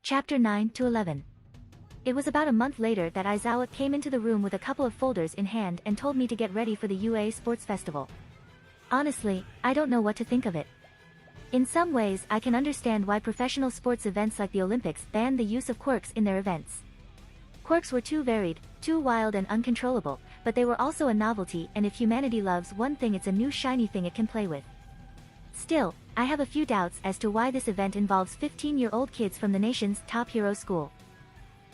Chapter 9 to 11. It was about a month later that Aizawa came into the room with a couple of folders in hand and told me to get ready for the UA Sports Festival. Honestly, I don't know what to think of it. In some ways, I can understand why professional sports events like the Olympics ban the use of quirks in their events. Quirks were too varied, too wild and uncontrollable, but they were also a novelty, and if humanity loves one thing, it's a new shiny thing it can play with. Still, I have a few doubts as to why this event involves 15-year-old kids from the nation's top hero school.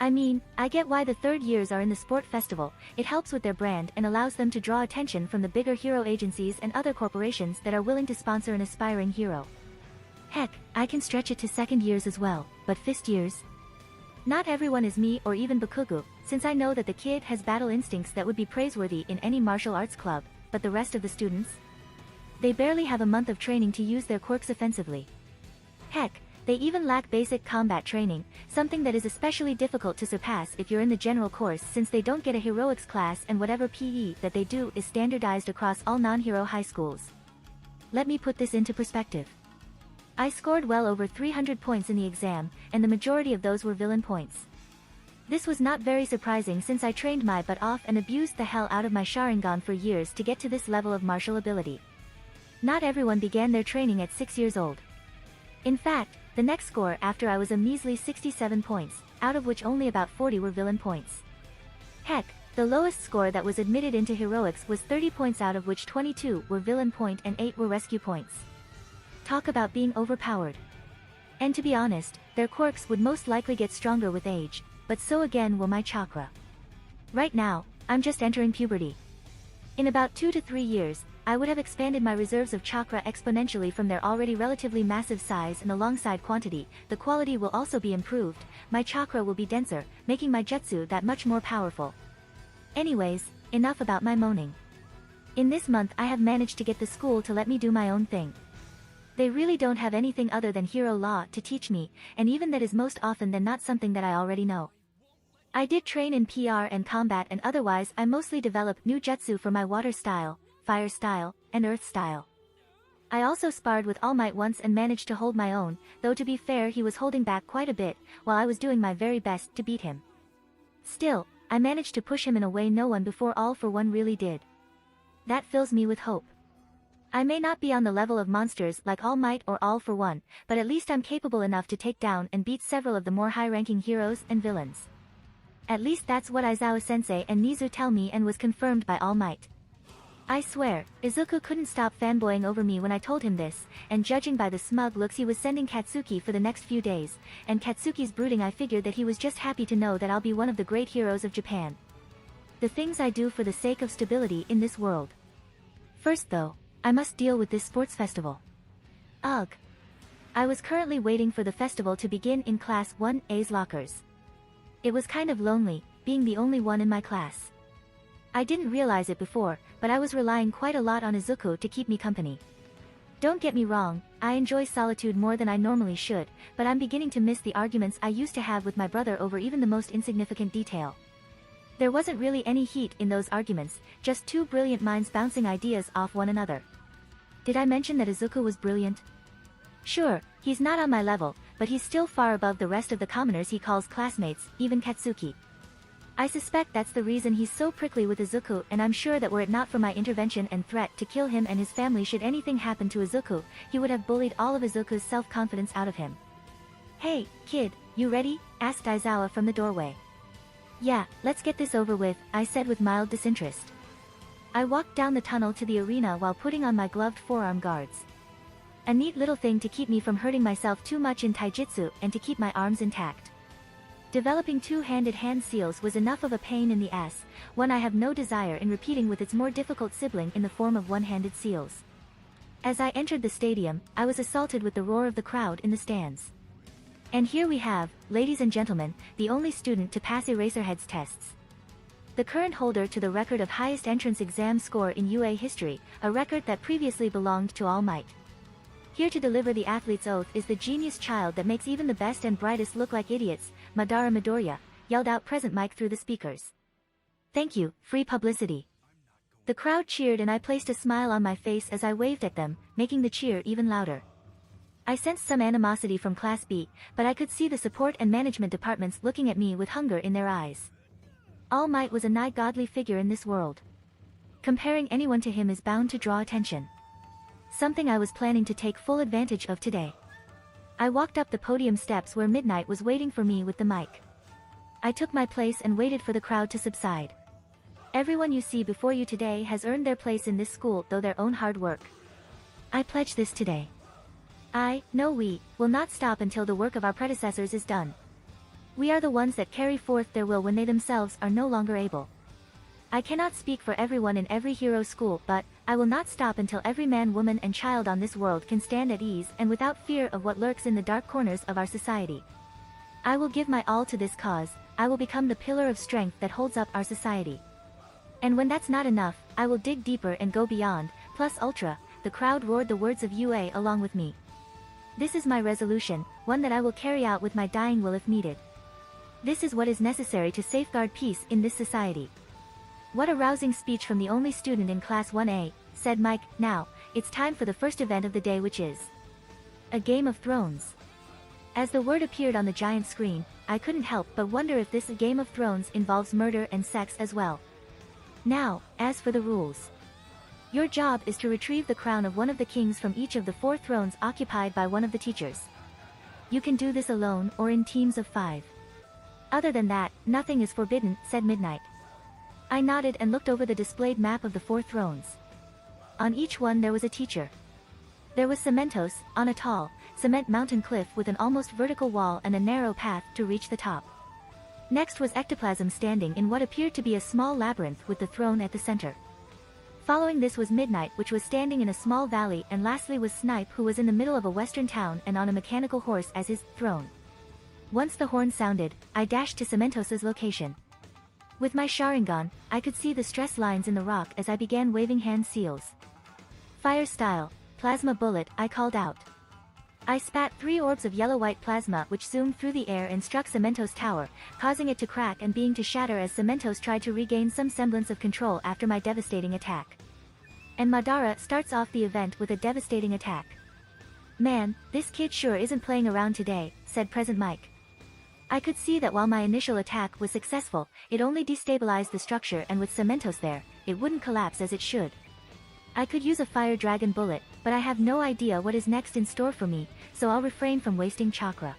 I mean, I get why the third years are in the sport festival. It helps with their brand and allows them to draw attention from the bigger hero agencies and other corporations that are willing to sponsor an aspiring hero. Heck, I can stretch it to second years as well, but fifth years? Not everyone is me or even Bakugo, since I know that the kid has battle instincts that would be praiseworthy in any martial arts club, but the rest of the students? They barely have a month of training to use their quirks offensively. Heck, they even lack basic combat training, something that is especially difficult to surpass if you're in the general course, since they don't get a heroics class and whatever PE that they do is standardized across all non-hero high schools. Let me put this into perspective. I scored well over 300 points in the exam, and the majority of those were villain points. This was not very surprising since I trained my butt off and abused the hell out of my Sharingan for years to get to this level of martial ability. Not everyone began their training at 6 years old. In fact, the next score after I was a measly 67 points, out of which only about 40 were villain points. Heck, the lowest score that was admitted into heroics was 30 points, out of which 22 were villain point and 8 were rescue points. Talk about being overpowered. And to be honest, their quirks would most likely get stronger with age, but so again will my chakra. Right now, I'm just entering puberty. In about 2 to 3 years, I would have expanded my reserves of chakra exponentially from their already relatively massive size, and alongside quantity, the quality will also be improved. My chakra will be denser, making my jutsu that much more powerful. Anyways, enough about my moaning. In this month I have managed to get the school to let me do my own thing. They really don't have anything other than hero law to teach me, and even that is most often than not something that I already know. I did train in PR and combat, and otherwise I mostly developed new jutsu for my water style, fire style, and earth style. I also sparred with All Might once and managed to hold my own, though to be fair he was holding back quite a bit, while I was doing my very best to beat him. Still, I managed to push him in a way no one before All for One really did. That fills me with hope. I may not be on the level of monsters like All Might or All for One, but at least I'm capable enough to take down and beat several of the more high-ranking heroes and villains. At least that's what Aizawa-sensei and Nizu tell me, and was confirmed by All Might. I swear, Izuku couldn't stop fanboying over me when I told him this, and judging by the smug looks he was sending Katsuki for the next few days, and Katsuki's brooding, I figured that he was just happy to know that I'll be one of the great heroes of Japan. The things I do for the sake of stability in this world. First though, I must deal with this sports festival. Ugh. I was currently waiting for the festival to begin in Class 1A's lockers. It was kind of lonely, being the only one in my class. I didn't realize it before, but I was relying quite a lot on Izuku to keep me company. Don't get me wrong, I enjoy solitude more than I normally should, but I'm beginning to miss the arguments I used to have with my brother over even the most insignificant detail. There wasn't really any heat in those arguments, just two brilliant minds bouncing ideas off one another. Did I mention that Izuku was brilliant? Sure, he's not on my level, but he's still far above the rest of the commoners he calls classmates, even Katsuki. I suspect that's the reason he's so prickly with Izuku, and I'm sure that were it not for my intervention and threat to kill him and his family should anything happen to Izuku, he would have bullied all of Izuku's self-confidence out of him. "Hey, kid, you ready?" asked Aizawa from the doorway. "Yeah, let's get this over with," I said with mild disinterest. I walked down the tunnel to the arena while putting on my gloved forearm guards. A neat little thing to keep me from hurting myself too much in taijutsu and to keep my arms intact. Developing two-handed hand seals was enough of a pain in the ass, one I have no desire in repeating with its more difficult sibling in the form of one-handed seals. As I entered the stadium, I was assaulted with the roar of the crowd in the stands. And here we have, ladies and gentlemen, the only student to pass Eraserhead's tests. The current holder to the record of highest entrance exam score in UA history, a record that previously belonged to All Might. Here to deliver the athlete's oath is the genius child that makes even the best and brightest look like idiots, Madara Midoriya, yelled out present mic through the speakers. "Thank you, free publicity." The crowd cheered and I placed a smile on my face as I waved at them, making the cheer even louder. I sensed some animosity from Class B, but I could see the support and management departments looking at me with hunger in their eyes. All Might was a nigh godly figure in this world. Comparing anyone to him is bound to draw attention. Something I was planning to take full advantage of today. I walked up the podium steps where Midnight was waiting for me with the mic. I took my place and waited for the crowd to subside. Everyone you see before you today has earned their place in this school through their own hard work. I pledge this today. We, will not stop until the work of our predecessors is done. We are the ones that carry forth their will when they themselves are no longer able. I cannot speak for everyone in every hero school, but I will not stop until every man, woman and child on this world can stand at ease and without fear of what lurks in the dark corners of our society. I will give my all to this cause. I will become the pillar of strength that holds up our society. And when that's not enough, I will dig deeper and go beyond, plus ultra. The crowd roared the words of UA along with me. This is my resolution, one that I will carry out with my dying will if needed. This is what is necessary to safeguard peace in this society. What a rousing speech from the only student in Class 1A, said Mike. Now, it's time for the first event of the day, which is a Game of Thrones. As the word appeared on the giant screen, I couldn't help but wonder if this Game of Thrones involves murder and sex as well. Now, as for the rules. Your job is to retrieve the crown of one of the kings from each of the 4 thrones occupied by one of the teachers. You can do this alone or in teams of 5. Other than that, nothing is forbidden, said Midnight. I nodded and looked over the displayed map of the 4 thrones. On each one there was a teacher. There was Cementos, on a tall, cement mountain cliff with an almost vertical wall and a narrow path to reach the top. Next was Ectoplasm standing in what appeared to be a small labyrinth with the throne at the center. Following this was Midnight, which was standing in a small valley, and lastly was Snipe, who was in the middle of a western town and on a mechanical horse as his throne. Once the horn sounded, I dashed to Cementos's location. With my Sharingan, I could see the stress lines in the rock as I began waving hand seals. Fire style, plasma bullet, I called out. I spat 3 orbs of yellow-white plasma which zoomed through the air and struck Cementos' tower, causing it to crack and being to shatter as Cementos tried to regain some semblance of control after my devastating attack. And Madara starts off the event with a devastating attack. Man, this kid sure isn't playing around today, said Present Mike. I could see that while my initial attack was successful, it only destabilized the structure, and with Cementos there, it wouldn't collapse as it should. I could use a fire dragon bullet, but I have no idea what is next in store for me, so I'll refrain from wasting chakra.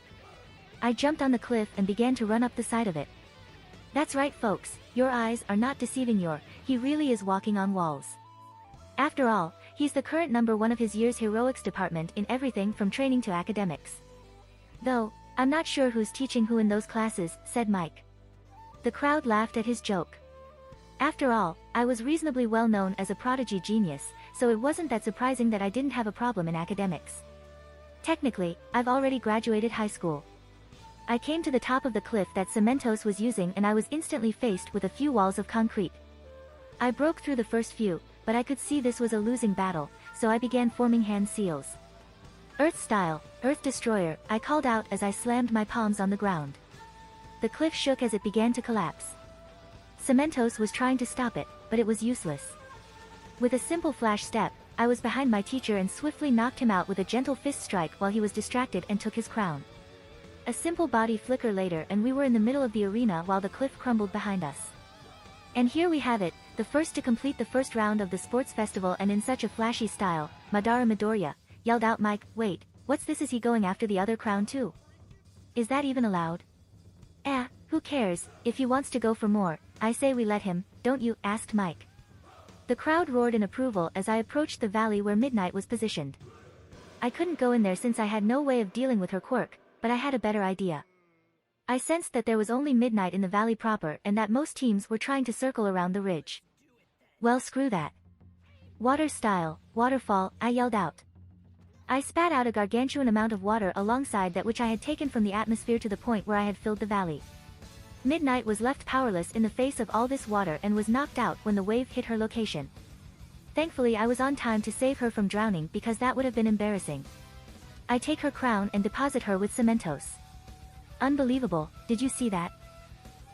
I jumped on the cliff and began to run up the side of it. That's right folks, your eyes are not deceiving you, he really is walking on walls. After all, he's the current #1 of his year's heroics department in everything from training to academics. Though, I'm not sure who's teaching who in those classes, said Mike. The crowd laughed at his joke. After all, I was reasonably well known as a prodigy genius, so it wasn't that surprising that I didn't have a problem in academics. Technically, I've already graduated high school. I came to the top of the cliff that Cementos was using and I was instantly faced with a few walls of concrete. I broke through the first few, but I could see this was a losing battle, so I began forming hand seals. Earth style, Earth Destroyer, I called out as I slammed my palms on the ground. The cliff shook as it began to collapse. Cementos was trying to stop it, but it was useless. With a simple flash step, I was behind my teacher and swiftly knocked him out with a gentle fist strike while he was distracted and took his crown. A simple body flicker later and we were in the middle of the arena while the cliff crumbled behind us. And here we have it, the first to complete the first round of the sports festival, and in such a flashy style, Madara Midoriya, yelled out. Mike, wait, what's this? Is he going after the other crown too? Is that even allowed? Who cares, if he wants to go for more, I say we let him, don't you, asked Mike. The crowd roared in approval as I approached the valley where Midnight was positioned. I couldn't go in there since I had no way of dealing with her quirk, but I had a better idea. I sensed that there was only Midnight in the valley proper and that most teams were trying to circle around the ridge. Well, screw that. Water style, waterfall, I yelled out. I spat out a gargantuan amount of water alongside that which I had taken from the atmosphere to the point where I had filled the valley. Midnight was left powerless in the face of all this water and was knocked out when the wave hit her location. Thankfully I was on time to save her from drowning because that would have been embarrassing. I take her crown and deposit her with Cementos. Unbelievable, did you see that?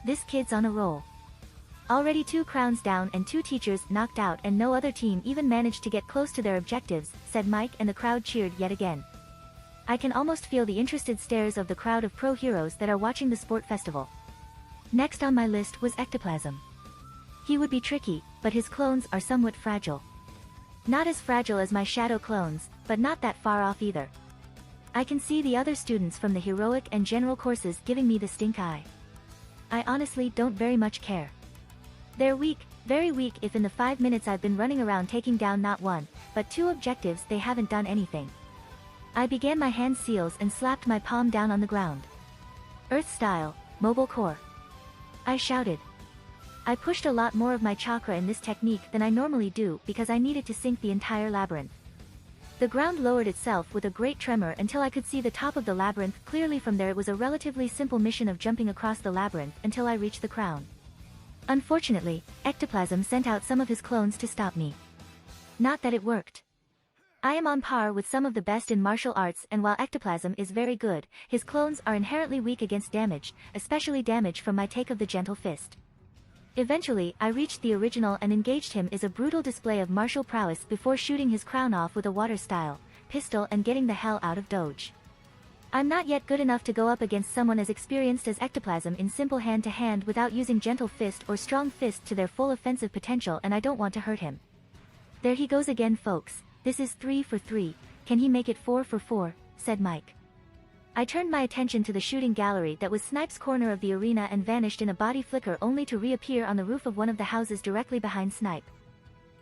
This kid's on a roll. Already 2 crowns down and 2 teachers knocked out and no other team even managed to get close to their objectives, said Mike, and the crowd cheered yet again. I can almost feel the interested stares of the crowd of pro heroes that are watching the sport festival. Next on my list was Ectoplasm. He would be tricky, but his clones are somewhat fragile. Not as fragile as my shadow clones, but not that far off either. I can see the other students from the heroic and general courses giving me the stink eye. I honestly don't very much care. They're weak, very weak. If in the 5 minutes I've been running around taking down not one, but 2 objectives, they haven't done anything. I began my hand seals and slapped my palm down on the ground. Earth style, mobile core. I shouted. I pushed a lot more of my chakra in this technique than I normally do because I needed to sink the entire labyrinth. The ground lowered itself with a great tremor until I could see the top of the labyrinth clearly. From there it was a relatively simple mission of jumping across the labyrinth until I reached the crown. Unfortunately, Ectoplasm sent out some of his clones to stop me. Not that it worked. I am on par with some of the best in martial arts, and while Ectoplasm is very good, his clones are inherently weak against damage, especially damage from my take of the gentle fist. Eventually, I reached the original and engaged him as a brutal display of martial prowess before shooting his crown off with a water-style pistol and getting the hell out of dodge. I'm not yet good enough to go up against someone as experienced as Ectoplasm in simple hand-to-hand without using gentle fist or strong fist to their full offensive potential, and I don't want to hurt him. There he goes again, folks. This is 3 for 3, can he make it 4 for 4, said Mike. I turned my attention to the shooting gallery that was Snipe's corner of the arena and vanished in a body flicker only to reappear on the roof of one of the houses directly behind Snipe.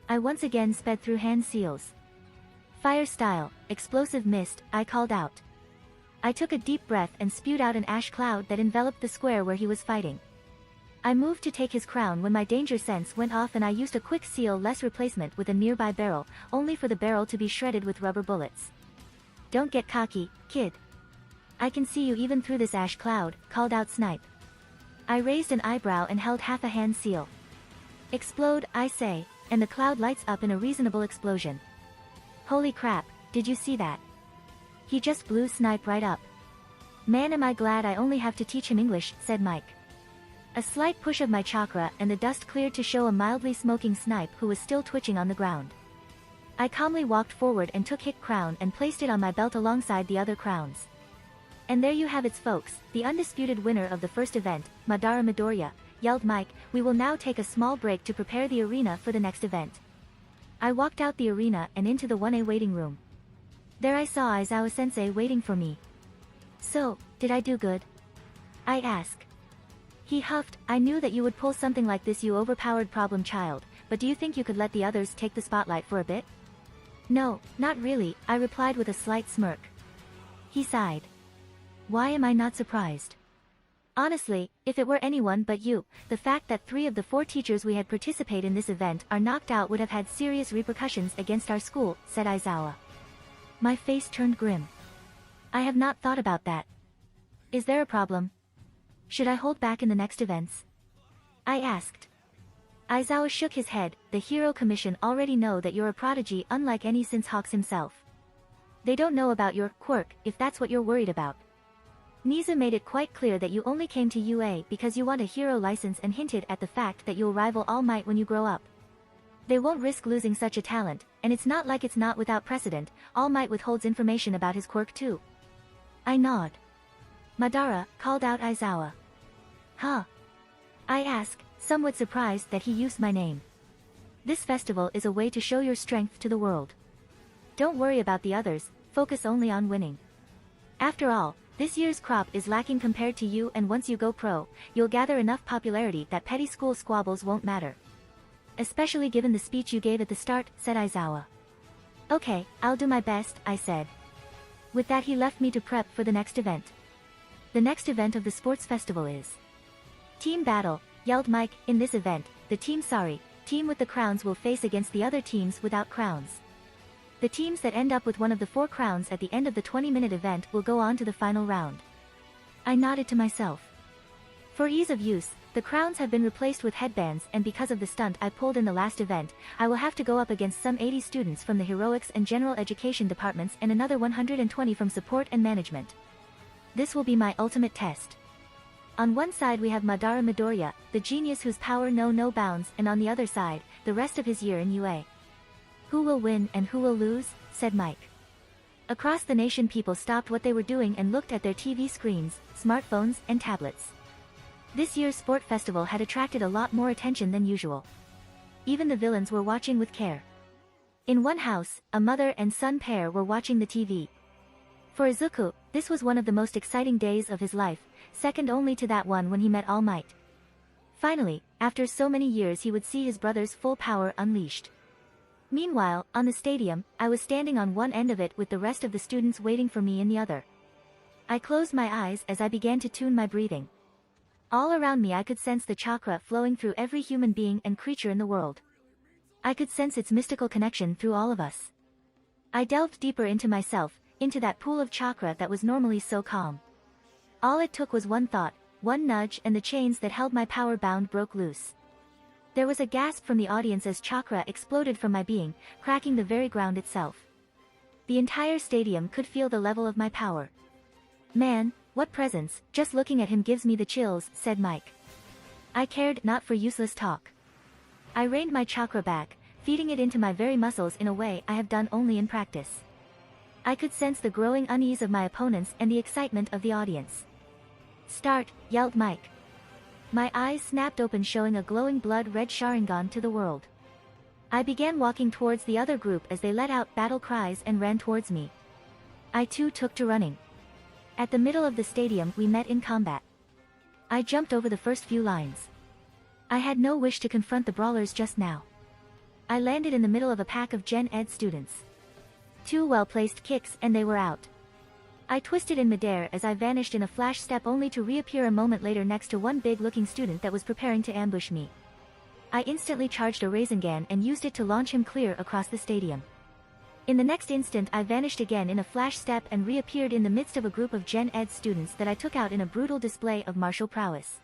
I once again sped through hand seals. Fire style, explosive mist, I called out. I took a deep breath and spewed out an ash cloud that enveloped the square where he was fighting. I moved to take his crown when my danger sense went off and I used a quick seal-less replacement with a nearby barrel, only for the barrel to be shredded with rubber bullets. Don't get cocky, kid. I can see you even through this ash cloud, called out Snipe. I raised an eyebrow and held half a hand seal. Explode, I say, and the cloud lights up in a reasonable explosion. Holy crap, did you see that? He just blew Snipe right up. Man, am I glad I only have to teach him English, said Mike. A slight push of my chakra and the dust cleared to show a mildly smoking Snipe who was still twitching on the ground. I calmly walked forward and took his crown and placed it on my belt alongside the other crowns. And there you have it, folks, the undisputed winner of the first event, Madara Midoriya, yelled Mike. We will now take a small break to prepare the arena for the next event. I walked out the arena and into the 1A waiting room. There I saw Aizawa-sensei waiting for me. So, did I do good? I asked. He huffed. I knew that you would pull something like this, you overpowered problem child, but do you think you could let the others take the spotlight for a bit? No, not really, I replied with a slight smirk. He sighed. Why am I not surprised? Honestly, if it were anyone but you, the fact that 3 of the 4 teachers we had participate in this event are knocked out would have had serious repercussions against our school, said Aizawa. My face turned grim. I have not thought about that. Is there a problem? Should I hold back in the next events? I asked. Aizawa shook his head. The Hero Commission already know that you're a prodigy unlike any since Hawks himself. They don't know about your quirk, if that's what you're worried about. Niza made it quite clear that you only came to UA because you want a hero license and hinted at the fact that you'll rival All Might when you grow up. They won't risk losing such a talent, and it's not like it's not without precedent. All Might withholds information about his quirk too. I nod. Madara, called out Aizawa. Huh? I asked, somewhat surprised that he used my name. This festival is a way to show your strength to the world. Don't worry about the others, focus only on winning. After all, this year's crop is lacking compared to you, and once you go pro, you'll gather enough popularity that petty school squabbles won't matter. Especially given the speech you gave at the start, said Aizawa. Okay, I'll do my best, I said. With that he left me to prep for the next event. The next event of the sports festival is Team Battle, yelled Mike. In this event, the team with the crowns will face against the other teams without crowns. The teams that end up with one of the 4 crowns at the end of the 20-minute event will go on to the final round. I nodded to myself. For ease of use, the crowns have been replaced with headbands, and because of the stunt I pulled in the last event, I will have to go up against some 80 students from the heroics and general education departments and another 120 from support and management. This will be my ultimate test. On one side we have Madara Midoriya, the genius whose power knows no bounds, and on the other side, the rest of his year in UA. Who will win and who will lose? Said Mike. Across the nation, people stopped what they were doing and looked at their TV screens, smartphones, and tablets. This year's sport festival had attracted a lot more attention than usual. Even the villains were watching with care. In one house, a mother and son pair were watching the TV. For Izuku, this was one of the most exciting days of his life, second only to that one when he met All Might. Finally, after so many years, he would see his brother's full power unleashed. Meanwhile, on the stadium, I was standing on one end of it with the rest of the students waiting for me in the other. I closed my eyes as I began to tune my breathing. All around me I could sense the chakra flowing through every human being and creature in the world. I could sense its mystical connection through all of us. I delved deeper into myself, into that pool of chakra that was normally so calm. All it took was one thought, one nudge, and the chains that held my power bound broke loose. There was a gasp from the audience as chakra exploded from my being, cracking the very ground itself. The entire stadium could feel the level of my power. "Man, what presence, just looking at him gives me the chills," said Mike. I cared not for useless talk. I reined my chakra back, feeding it into my very muscles in a way I have done only in practice. I could sense the growing unease of my opponents and the excitement of the audience. "Start," yelled Mike. My eyes snapped open, showing a glowing blood-red Sharingan to the world. I began walking towards the other group as they let out battle cries and ran towards me. I too took to running. At the middle of the stadium we met in combat. I jumped over the first few lines. I had no wish to confront the brawlers just now. I landed in the middle of a pack of Gen Ed students. 2 well-placed kicks and they were out. I twisted in midair as I vanished in a flash step, only to reappear a moment later next to one big-looking student that was preparing to ambush me. I instantly charged a Rasengan and used it to launch him clear across the stadium. In the next instant I vanished again in a flash step and reappeared in the midst of a group of Gen Ed students that I took out in a brutal display of martial prowess.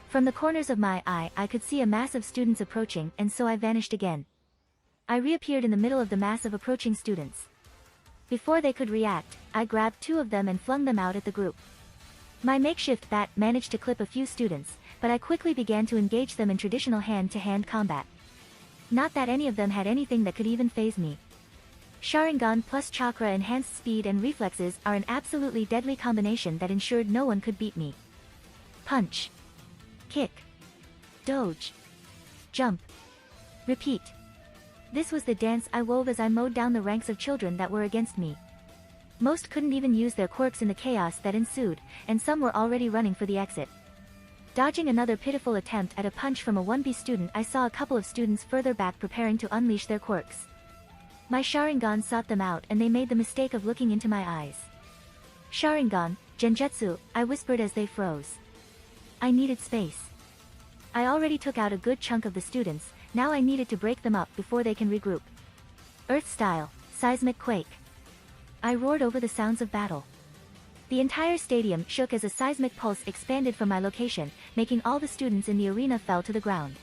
From the corners of my eye I could see a mass of students approaching, and so I vanished again. I reappeared in the middle of the mass of approaching students. Before they could react, I grabbed 2 of them and flung them out at the group. My makeshift bat managed to clip a few students, but I quickly began to engage them in traditional hand-to-hand combat. Not that any of them had anything that could even faze me. Sharingan plus chakra enhanced speed and reflexes are an absolutely deadly combination that ensured no one could beat me. Punch. Kick. Dodge. Jump. Repeat. This was the dance I wove as I mowed down the ranks of children that were against me. Most couldn't even use their quirks in the chaos that ensued, and some were already running for the exit. Dodging another pitiful attempt at a punch from a 1B student, I saw a couple of students further back preparing to unleash their quirks. My Sharingan sought them out and they made the mistake of looking into my eyes. "Sharingan, Genjutsu," I whispered as they froze. I needed space. I already took out a good chunk of the students, now I needed to break them up before they can regroup. Earth style, seismic quake. I roared over the sounds of battle. The entire stadium shook as a seismic pulse expanded from my location, making all the students in the arena fell to the ground.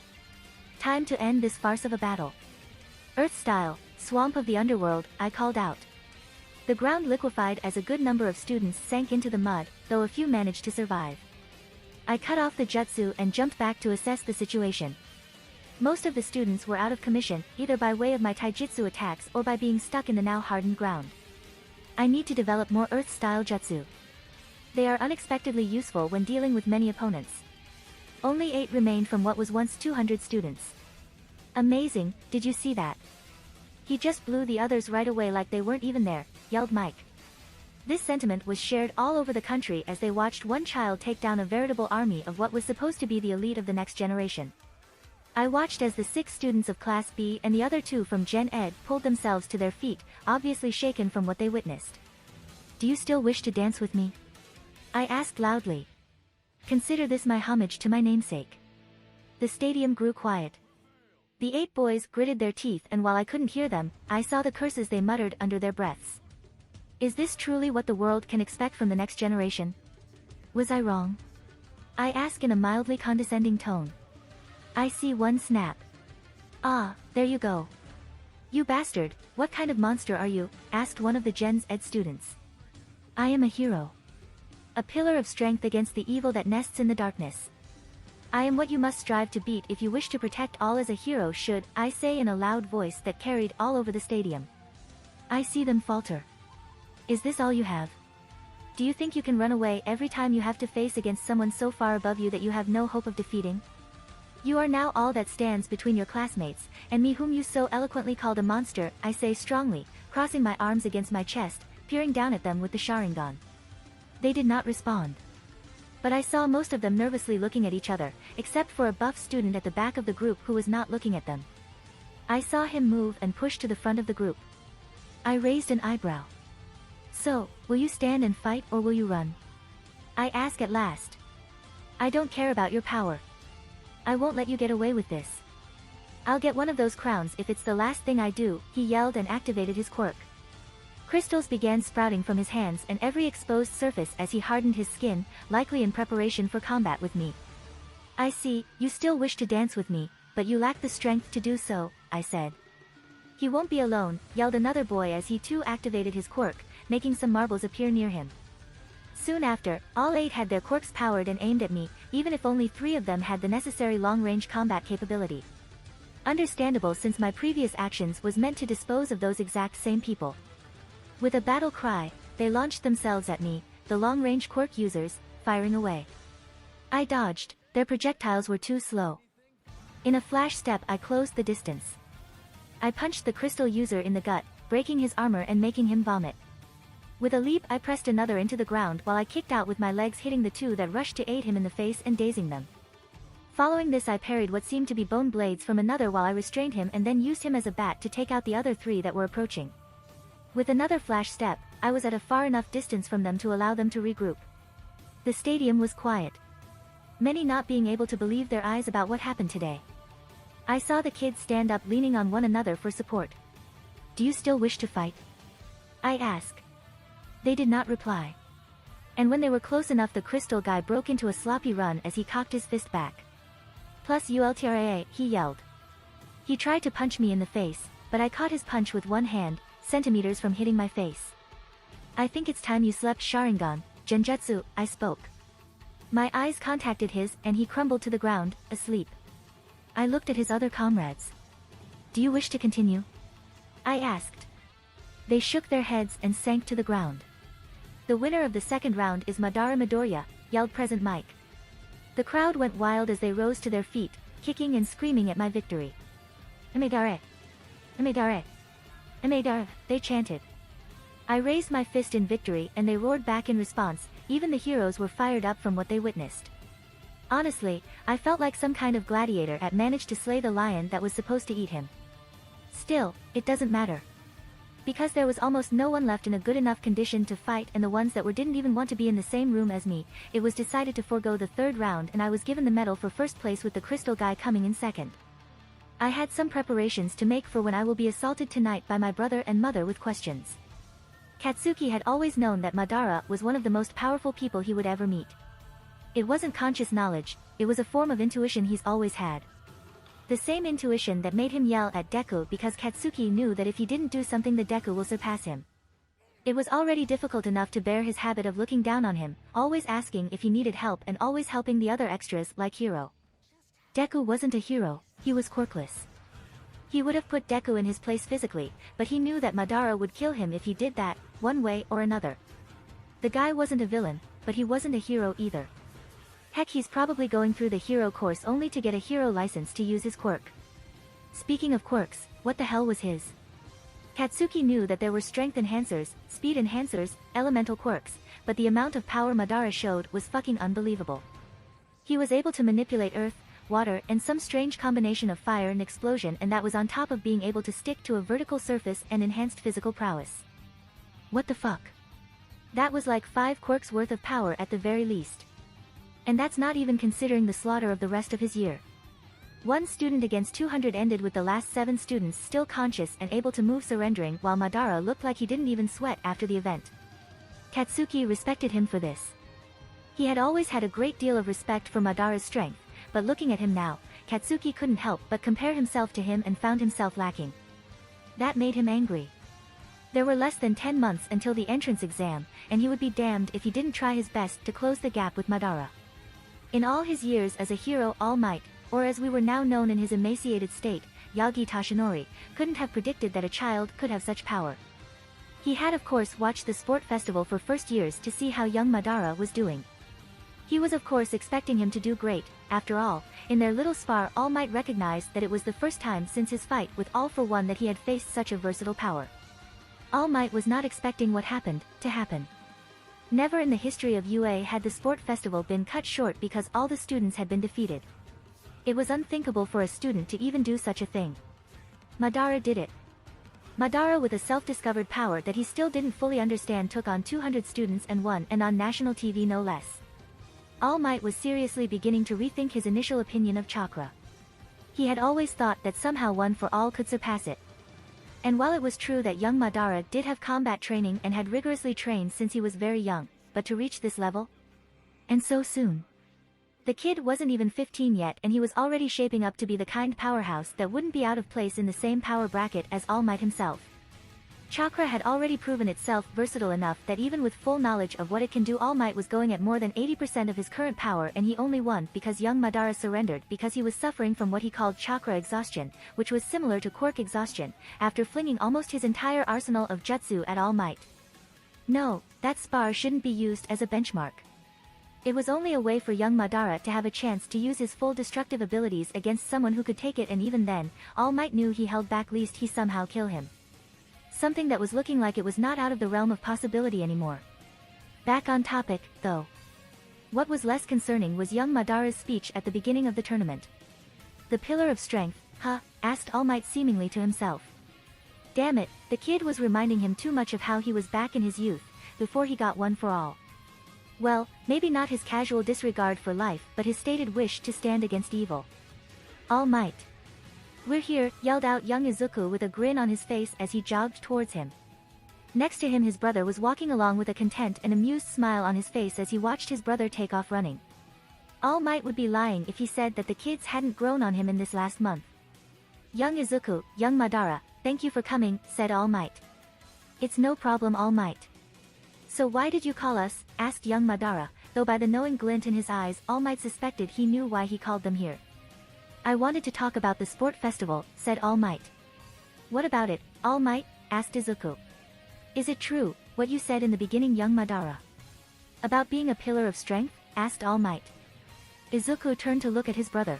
Time to end this farce of a battle. "Earth style, swamp of the underworld," I called out. The ground liquefied as a good number of students sank into the mud, though a few managed to survive. I cut off the jutsu and jumped back to assess the situation. Most of the students were out of commission, either by way of my taijutsu attacks or by being stuck in the now hardened ground. I need to develop more earth-style jutsu. They are unexpectedly useful when dealing with many opponents. Only 8 remained from what was once 200 students. "Amazing, did you see that? He just blew the others right away like they weren't even there," yelled Mike. This sentiment was shared all over the country as they watched one child take down a veritable army of what was supposed to be the elite of the next generation. I watched as the 6 students of Class B and the other 2 from Gen Ed pulled themselves to their feet, obviously shaken from what they witnessed. "Do you still wish to dance with me?" I asked loudly. "Consider this my homage to my namesake." The stadium grew quiet. The 8 boys gritted their teeth, and while I couldn't hear them, I saw the curses they muttered under their breaths. Is this truly what the world can expect from the next generation? Was I wrong? I asked in a mildly condescending tone. "I see one snap." "Ah, there you go. You bastard, what kind of monster are you?" asked one of the Gen Ed students. "I am a hero. A pillar of strength against the evil that nests in the darkness. I am what you must strive to beat if you wish to protect all as a hero should," I say in a loud voice that carried all over the stadium. I see them falter. Is this all you have? Do you think you can run away every time you have to face against someone so far above you that you have no hope of defeating? You are now all that stands between your classmates, and me whom you so eloquently called a monster, I say strongly, crossing my arms against my chest, peering down at them with the Sharingan. They did not respond. But I saw most of them nervously looking at each other, except for a buff student at the back of the group who was not looking at them. I saw him move and push to the front of the group. I raised an eyebrow. So, will you stand and fight or will you run? I ask at last. I don't care about your power. I won't let you get away with this. I'll get one of those crowns if it's the last thing I do, he yelled and activated his quirk. Crystals began sprouting from his hands and every exposed surface as he hardened his skin, likely in preparation for combat with me. I see, you still wish to dance with me, but you lack the strength to do so, I said. He won't be alone, yelled another boy as he too activated his quirk, making some marbles appear near him. Soon after, all 8 had their quirks powered and aimed at me, even if only 3 of them had the necessary long-range combat capability. Understandable since my previous actions was meant to dispose of those exact same people. With a battle cry, they launched themselves at me, the long-range quirk users, firing away. I dodged, their projectiles were too slow. In a flash step I closed the distance. I punched the crystal user in the gut, breaking his armor and making him vomit. With a leap I pressed another into the ground while I kicked out with my legs hitting the 2 that rushed to aid him in the face and dazing them. Following this I parried what seemed to be bone blades from another while I restrained him and then used him as a bat to take out the other 3 that were approaching. With another flash step, I was at a far enough distance from them to allow them to regroup. The stadium was quiet. Many not being able to believe their eyes about what happened today. I saw the kids stand up leaning on one another for support. Do you still wish to fight? I asked. They did not reply. And when they were close enough the crystal guy broke into a sloppy run as he cocked his fist back. Plus ULTRA, he yelled. He tried to punch me in the face, but I caught his punch with one hand, centimeters from hitting my face. I think it's time you slept Sharingan, Genjutsu, I spoke. My eyes contacted his and he crumbled to the ground, asleep. I looked at his other comrades. Do you wish to continue? I asked. They shook their heads and sank to the ground. The winner of the second round is Madara Midoriya, yelled Present Mike. The crowd went wild as they rose to their feet, kicking and screaming at my victory. Amidare! Amidare! Amidare! They chanted. I raised my fist in victory and they roared back in response, even the heroes were fired up from what they witnessed. Honestly, I felt like some kind of gladiator had managed to slay the lion that was supposed to eat him. Still, it doesn't matter. Because there was almost no one left in a good enough condition to fight and the ones that didn't even want to be in the same room as me, it was decided to forego the third round and I was given the medal for first place with the crystal guy coming in second. I had some preparations to make for when I will be assaulted tonight by my brother and mother with questions. Katsuki had always known that Madara was one of the most powerful people he would ever meet. It wasn't conscious knowledge, it was a form of intuition he's always had. The same intuition that made him yell at Deku because Katsuki knew that if he didn't do something the Deku will surpass him. It was already difficult enough to bear his habit of looking down on him, always asking if he needed help and always helping the other extras like Hero. Deku wasn't a hero, he was quirkless. He would have put Deku in his place physically, but he knew that Madara would kill him if he did that, one way or another. The guy wasn't a villain, but he wasn't a hero either. Heck, he's probably going through the hero course only to get a hero license to use his quirk. Speaking of quirks, what the hell was his? Katsuki knew that there were strength enhancers, speed enhancers, elemental quirks, but the amount of power Madara showed was fucking unbelievable. He was able to manipulate earth, water and some strange combination of fire and explosion, and that was on top of being able to stick to a vertical surface and enhanced physical prowess. What the fuck? That was like 5 quirks worth of power at the very least. And that's not even considering the slaughter of the rest of his year. 1 student against 200 ended with the last 7 students still conscious and able to move surrendering, while Madara looked like he didn't even sweat after the event. Katsuki respected him for this. He had always had a great deal of respect for Madara's strength, but looking at him now, Katsuki couldn't help but compare himself to him and found himself lacking. That made him angry. There were less than 10 months until the entrance exam, and he would be damned if he didn't try his best to close the gap with Madara. In all his years as a hero, All Might, or as we were now known in his emaciated state, Yagi Tashinori, couldn't have predicted that a child could have such power. He had of course watched the sport festival for first years to see how young Madara was doing. He was of course expecting him to do great. After all, in their little spar All Might recognized that it was the first time since his fight with All for One that he had faced such a versatile power. All Might was not expecting what happened to happen. Never in the history of UA had the sport festival been cut short because all the students had been defeated. It was unthinkable for a student to even do such a thing. Madara did it. Madara, with a self-discovered power that he still didn't fully understand, took on 200 students and won, and on national TV no less. All Might was seriously beginning to rethink his initial opinion of chakra. He had always thought that somehow One for All could surpass it. And while it was true that young Madara did have combat training and had rigorously trained since he was very young, but to reach this level? And so soon. The kid wasn't even 15 yet and he was already shaping up to be the kind powerhouse that wouldn't be out of place in the same power bracket as All Might himself. Chakra had already proven itself versatile enough that even with full knowledge of what it can do, All Might was going at more than 80% of his current power, and he only won because young Madara surrendered because he was suffering from what he called chakra exhaustion, which was similar to quirk exhaustion, after flinging almost his entire arsenal of jutsu at All Might. No, that spar shouldn't be used as a benchmark. It was only a way for young Madara to have a chance to use his full destructive abilities against someone who could take it, and even then, All Might knew he held back lest he somehow kill him. Something that was looking like it was not out of the realm of possibility anymore. Back on topic, though. What was less concerning was young Madara's speech at the beginning of the tournament. The pillar of strength, huh? Asked All Might seemingly to himself. Damn it, the kid was reminding him too much of how he was back in his youth, before he got One for All. Well, maybe not his casual disregard for life, but his stated wish to stand against evil. All Might. We're here, yelled out young Izuku with a grin on his face as he jogged towards him. Next to him his brother was walking along with a content and amused smile on his face as he watched his brother take off running. All Might would be lying if he said that the kids hadn't grown on him in this last month. Young Izuku, young Madara, thank you for coming, said All Might. It's no problem, All Might. So why did you call us? Asked young Madara, though by the knowing glint in his eyes All Might suspected he knew why he called them here. I wanted to talk about the sport festival, said All Might. What about it, All Might? Asked Izuku. Is it true, what you said in the beginning, young Madara? About being a pillar of strength? Asked All Might. Izuku turned to look at his brother.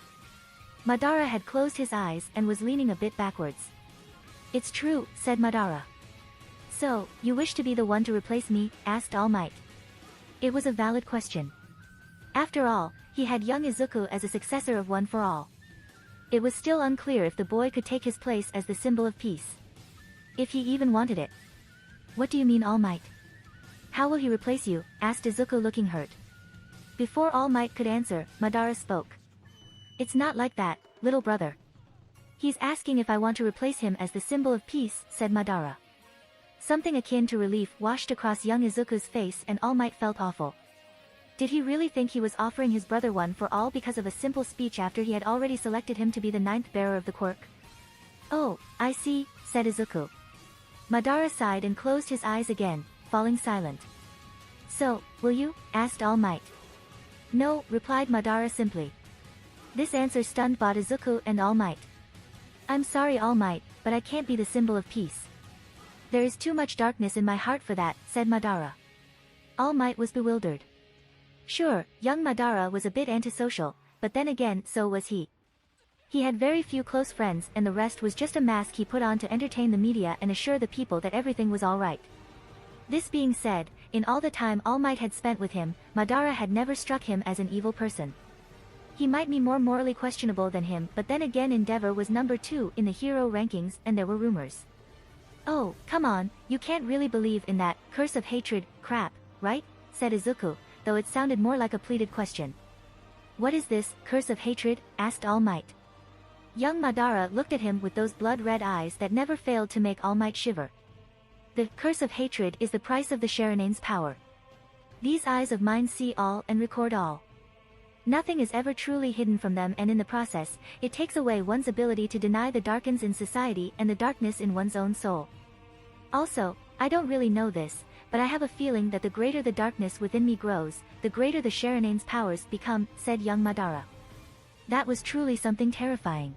Madara had closed his eyes and was leaning a bit backwards. It's true, said Madara. So, you wish to be the one to replace me? Asked All Might. It was a valid question. After all, he had young Izuku as a successor of One for All. It was still unclear if the boy could take his place as the symbol of peace. If he even wanted it. What do you mean, All Might? How will he replace you? Asked Izuku, looking hurt. Before All Might could answer, Madara spoke. It's not like that, little brother. He's asking if I want to replace him as the symbol of peace, said Madara. Something akin to relief washed across young Izuku's face and All Might felt awful. Did he really think he was offering his brother One for All because of a simple speech after he had already selected him to be the 9th bearer of the quirk? Oh, I see, said Izuku. Madara sighed and closed his eyes again, falling silent. So, will you? Asked All Might. No, replied Madara simply. This answer stunned both Izuku and All Might. I'm sorry, All Might, but I can't be the symbol of peace. There is too much darkness in my heart for that, said Madara. All Might was bewildered. Sure, young Madara was a bit antisocial, but then again, so was he. He had very few close friends and the rest was just a mask he put on to entertain the media and assure the people that everything was alright. This being said, in all the time All Might had spent with him, Madara had never struck him as an evil person. He might be more morally questionable than him, but then again Endeavor was number 2 in the hero rankings and there were rumors. Oh, come on, you can't really believe in that curse of hatred crap, right? Said Izuku, though it sounded more like a pleaded question. What is this curse of hatred? Asked All Might. Young Madara looked at him with those blood-red eyes that never failed to make All Might shiver. The curse of hatred is the price of the Sharinan's power. These eyes of mine see all and record all. Nothing is ever truly hidden from them, and in the process, it takes away one's ability to deny the darkness in society and the darkness in one's own soul. Also, I don't really know this, but I have a feeling that the greater the darkness within me grows, the greater the Sharinan's powers become, said young Madara. That was truly something terrifying.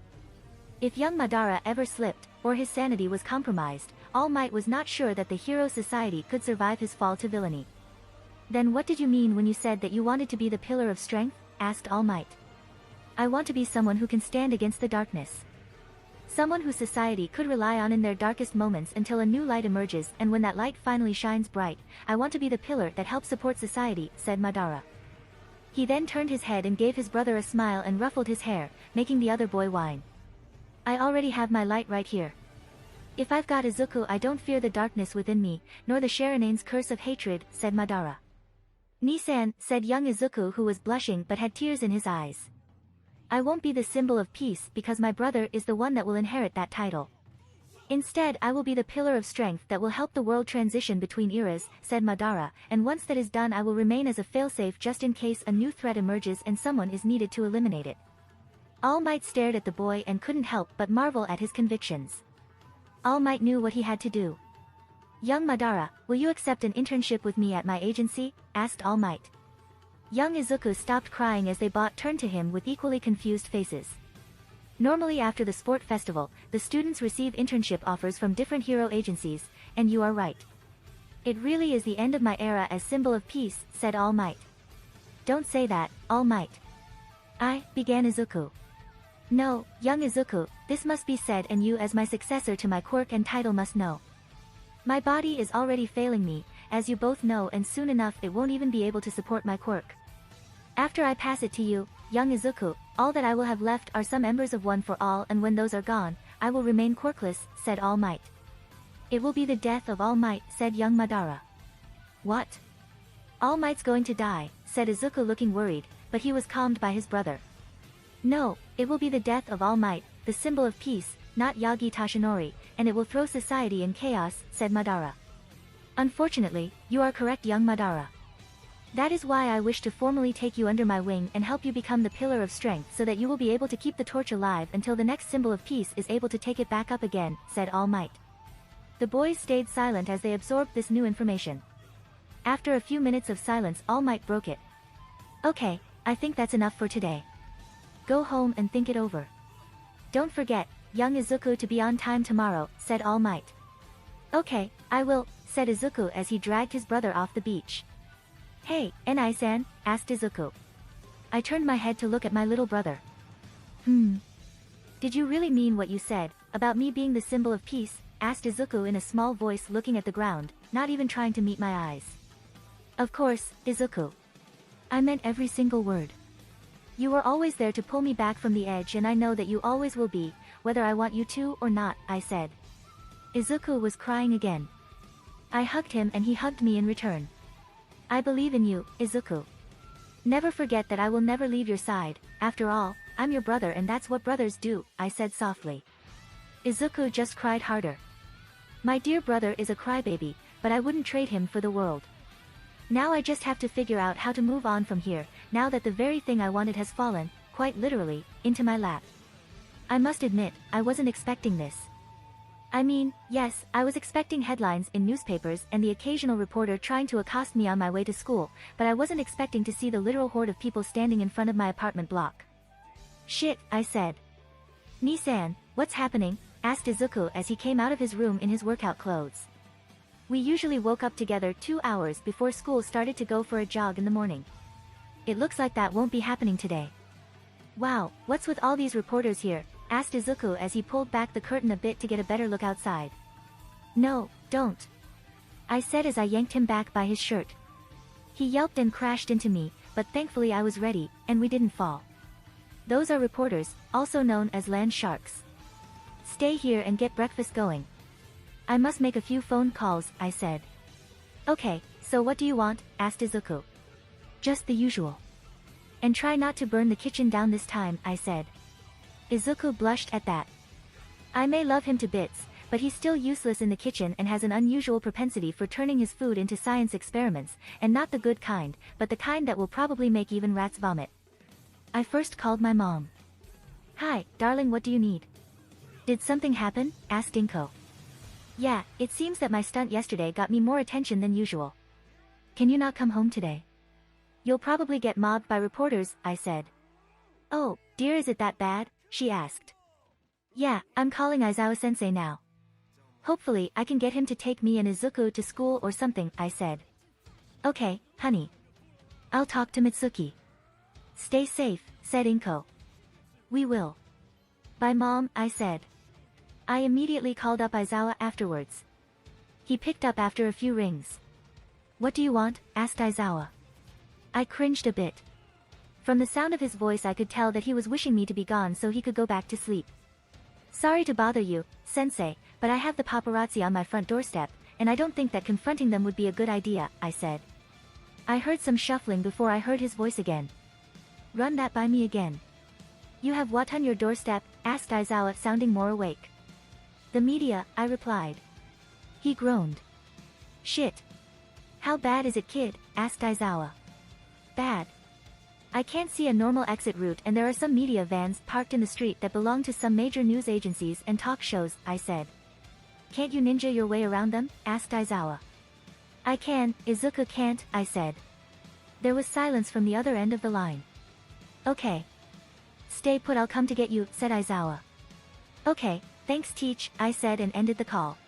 If young Madara ever slipped, or his sanity was compromised, All Might was not sure that the Hero Society could survive his fall to villainy. Then what did you mean when you said that you wanted to be the pillar of strength? Asked All Might. I want to be someone who can stand against the darkness. Someone whose society could rely on in their darkest moments until a new light emerges, and when that light finally shines bright, I want to be the pillar that helps support society, said Madara. He then turned his head and gave his brother a smile and ruffled his hair, making the other boy whine. I already have my light right here. If I've got Izuku, I don't fear the darkness within me, nor the Sharingan's curse of hatred, said Madara. Nisan, said young Izuku, who was blushing but had tears in his eyes. I won't be the symbol of peace because my brother is the one that will inherit that title. Instead, I will be the pillar of strength that will help the world transition between eras, said Madara, and once that is done I will remain as a failsafe just in case a new threat emerges and someone is needed to eliminate it. All Might stared at the boy and couldn't help but marvel at his convictions. All Might knew what he had to do. Young Madara, will you accept an internship with me at my agency? Asked All Might. Young Izuku stopped crying as they both turned to him with equally confused faces. Normally after the sport festival, the students receive internship offers from different hero agencies, and you are right. It really is the end of my era as symbol of peace, said All Might. Don't say that, All Might. Began Izuku. No, young Izuku, this must be said, and you as my successor to my quirk and title must know. My body is already failing me, as you both know, and soon enough it won't even be able to support my quirk. After I pass it to you, young Izuku, all that I will have left are some embers of One for All, and when those are gone, I will remain quirkless, said All Might. It will be the death of All Might, said young Madara. What? All Might's going to die, said Izuku looking worried, but he was calmed by his brother. No, it will be the death of All Might, the symbol of peace, not Yagi Tashinori, and it will throw society in chaos, said Madara. Unfortunately, you are correct, young Madara. That is why I wish to formally take you under my wing and help you become the pillar of strength so that you will be able to keep the torch alive until the next symbol of peace is able to take it back up again, said All Might. The boys stayed silent as they absorbed this new information. After a few minutes of silence, All Might broke it. Okay, I think that's enough for today. Go home and think it over. Don't forget, young Izuku, to be on time tomorrow, said All Might. Okay, I will, said Izuku as he dragged his brother off the beach. Hey, Enai-san, asked Izuku. I turned my head to look at my little brother. Did you really mean what you said, about me being the symbol of peace? Asked Izuku in a small voice, looking at the ground, not even trying to meet my eyes. Of course, Izuku. I meant every single word. You were always there to pull me back from the edge, and I know that you always will be, whether I want you to or not, I said. Izuku was crying again. I hugged him and he hugged me in return. I believe in you, Izuku. Never forget that I will never leave your side, after all, I'm your brother and that's what brothers do, I said softly. Izuku just cried harder. My dear brother is a crybaby, but I wouldn't trade him for the world. Now I just have to figure out how to move on from here, now that the very thing I wanted has fallen, quite literally, into my lap. I must admit, I wasn't expecting this. I mean, yes, I was expecting headlines in newspapers and the occasional reporter trying to accost me on my way to school, but I wasn't expecting to see the literal horde of people standing in front of my apartment block. Shit, I said. Nisan, what's happening? Asked Izuku as he came out of his room in his workout clothes. We usually woke up together 2 hours before school started to go for a jog in the morning. It looks like that won't be happening today. Wow, what's with all these reporters here? Asked Izuku as he pulled back the curtain a bit to get a better look outside. No, don't. I said as I yanked him back by his shirt. He yelped and crashed into me, but thankfully I was ready, and we didn't fall. Those are reporters, also known as land sharks. Stay here and get breakfast going. I must make a few phone calls, I said. Okay, so what do you want? Asked Izuku. Just the usual. And try not to burn the kitchen down this time, I said. Izuku blushed at that. I may love him to bits, but he's still useless in the kitchen and has an unusual propensity for turning his food into science experiments, and not the good kind, but the kind that will probably make even rats vomit. I first called my mom. Hi, darling, what do you need? Did something happen? Asked Inko. Yeah, it seems that my stunt yesterday got me more attention than usual. Can you not come home today? You'll probably get mobbed by reporters, I said. Oh, dear, is it that bad? She asked. Yeah, I'm calling Aizawa-sensei now. Hopefully I can get him to take me and Izuku to school or something, I said. Okay, honey. I'll talk to Mitsuki. Stay safe, said Inko. We will. Bye mom, I said. I immediately called up Aizawa afterwards. He picked up after a few rings. What do you want? Asked Aizawa. I cringed a bit. From the sound of his voice I could tell that he was wishing me to be gone so he could go back to sleep. Sorry to bother you, sensei, but I have the paparazzi on my front doorstep, and I don't think that confronting them would be a good idea, I said. I heard some shuffling before I heard his voice again. Run that by me again. You have what on your doorstep? Asked Aizawa, sounding more awake. The media, I replied. He groaned. Shit. How bad is it, kid? Asked Aizawa. Bad. I can't see a normal exit route and there are some media vans parked in the street that belong to some major news agencies and talk shows, I said. Can't you ninja your way around them? Asked Aizawa. I can, Izuku can't, I said. There was silence from the other end of the line. Okay. Stay put, I'll come to get you, said Aizawa. Okay, thanks Teach, I said and ended the call.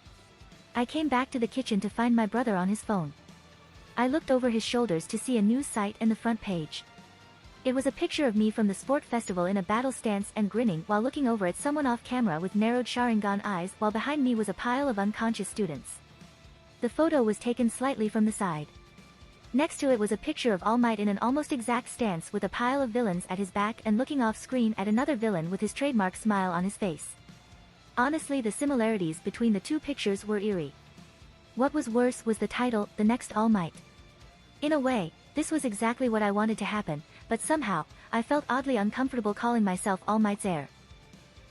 I came back to the kitchen to find my brother on his phone. I looked over his shoulders to see a news site and the front page. It was a picture of me from the sport festival in a battle stance and grinning while looking over at someone off camera with narrowed Sharingan eyes while behind me was a pile of unconscious students. The photo was taken slightly from the side. Next to it was a picture of All Might in an almost exact stance with a pile of villains at his back and looking off screen at another villain with his trademark smile on his face. Honestly, the similarities between the two pictures were eerie. What was worse was the title, The Next All Might. In a way, this was exactly what I wanted to happen, but somehow, I felt oddly uncomfortable calling myself All Might's heir.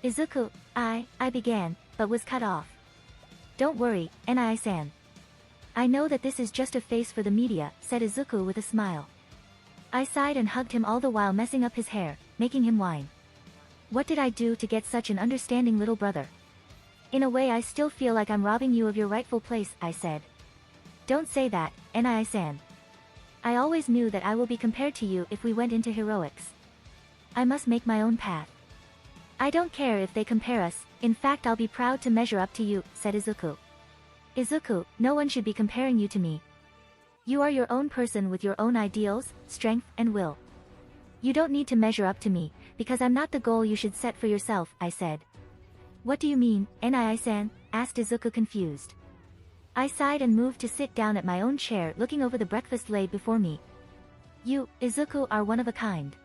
Izuku, I began, but was cut off. Don't worry, Nii-san. I know that this is just a face for the media, said Izuku with a smile. I sighed and hugged him all the while messing up his hair, making him whine. What did I do to get such an understanding little brother? In a way I still feel like I'm robbing you of your rightful place, I said. Don't say that, Nii-san. I always knew that I will be compared to you if we went into heroics. I must make my own path. I don't care if they compare us, in fact I'll be proud to measure up to you, said Izuku. Izuku, no one should be comparing you to me. You are your own person with your own ideals, strength, and will. You don't need to measure up to me, because I'm not the goal you should set for yourself, I said. What do you mean, Nii-san? Asked Izuku confused. I sighed and moved to sit down at my own chair looking over the breakfast laid before me. You, Izuku, are one of a kind.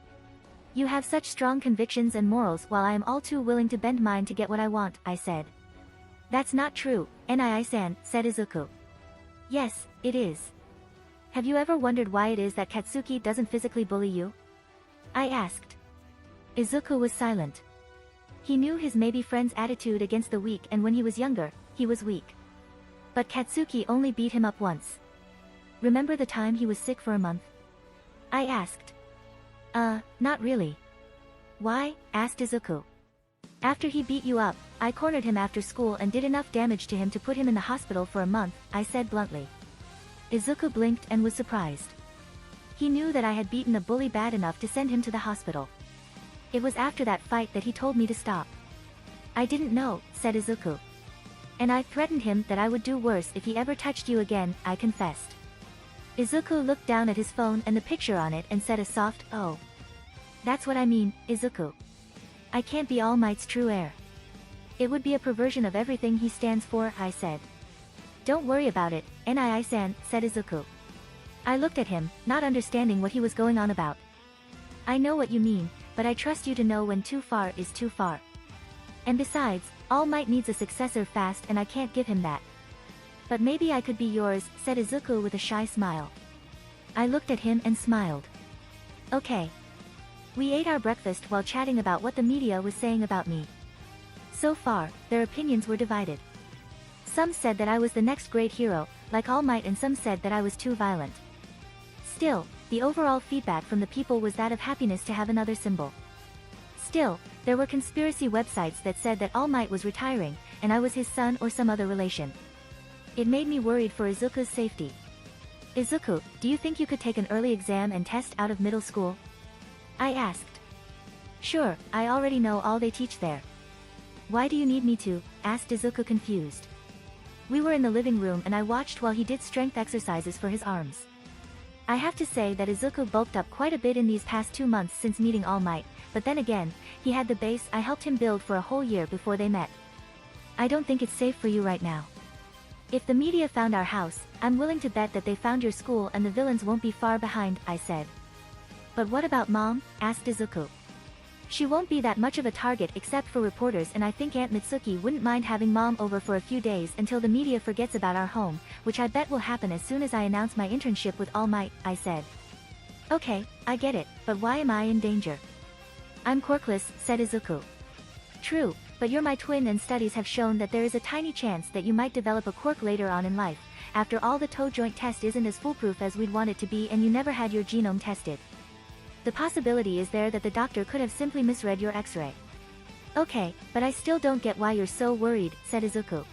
You have such strong convictions and morals while I am all too willing to bend mine to get what I want, I said. That's not true, Nii-san, said Izuku. Yes, it is. Have you ever wondered why it is that Katsuki doesn't physically bully you? I asked. Izuku was silent. He knew his maybe friend's attitude against the weak and when he was younger, he was weak. But Katsuki only beat him up once. Remember the time he was sick for a month? I asked. Not really. Why? Asked Izuku. After he beat you up, I cornered him after school and did enough damage to him to put him in the hospital for a month, I said bluntly. Izuku blinked and was surprised. He knew that I had beaten a bully bad enough to send him to the hospital. It was after that fight that he told me to stop. I didn't know, said Izuku. And I threatened him that I would do worse if he ever touched you again, I confessed. Izuku looked down at his phone and the picture on it and said a soft, oh. That's what I mean, Izuku. I can't be All Might's true heir. It would be a perversion of everything he stands for, I said. Don't worry about it, Nii-san, said Izuku. I looked at him, not understanding what he was going on about. I know what you mean, but I trust you to know when too far is too far. And besides, All Might needs a successor fast and I can't give him that. But maybe I could be yours, said Izuku with a shy smile. I looked at him and smiled. Okay. We ate our breakfast while chatting about what the media was saying about me. So far, their opinions were divided. Some said that I was the next great hero, like All Might, and some said that I was too violent. Still, the overall feedback from the people was that of happiness to have another symbol. Still, there were conspiracy websites that said that All Might was retiring, and I was his son or some other relation. It made me worried for Izuku's safety. Izuku, do you think you could take an early exam and test out of middle school? I asked. Sure, I already know all they teach there. Why do you need me to? Asked Izuku confused. We were in the living room and I watched while he did strength exercises for his arms. I have to say that Izuku bulked up quite a bit in these past 2 months since meeting All Might, but then again, he had the base I helped him build for a whole year before they met. I don't think it's safe for you right now. If the media found our house, I'm willing to bet that they found your school and the villains won't be far behind, I said. But what about Mom? Asked Izuku. She won't be that much of a target except for reporters, and I think Aunt Mitsuki wouldn't mind having Mom over for a few days until the media forgets about our home, which I bet will happen as soon as I announce my internship with All Might, I said. Okay, I get it, but why am I in danger? I'm quirkless, said Izuku. True, but you're my twin and studies have shown that there is a tiny chance that you might develop a quirk later on in life. After all, the toe joint test isn't as foolproof as we'd want it to be, and you never had your genome tested. The possibility is there that the doctor could have simply misread your x-ray. Okay, but I still don't get why you're so worried, said Izuku.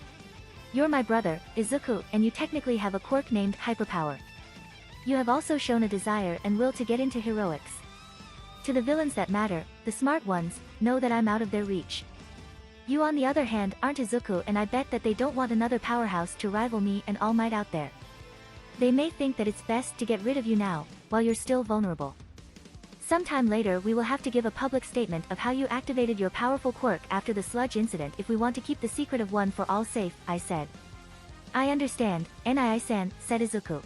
You're my brother, Izuku, and you technically have a quirk named hyperpower. You have also shown a desire and will to get into heroics. To the villains that matter, the smart ones, know that I'm out of their reach. You on the other hand aren't Izuku, and I bet that they don't want another powerhouse to rival me and All Might out there. They may think that it's best to get rid of you now, while you're still vulnerable. Sometime later we will have to give a public statement of how you activated your powerful quirk after the sludge incident if we want to keep the secret of One for All safe, I said. I understand, Nii-san, said Izuku.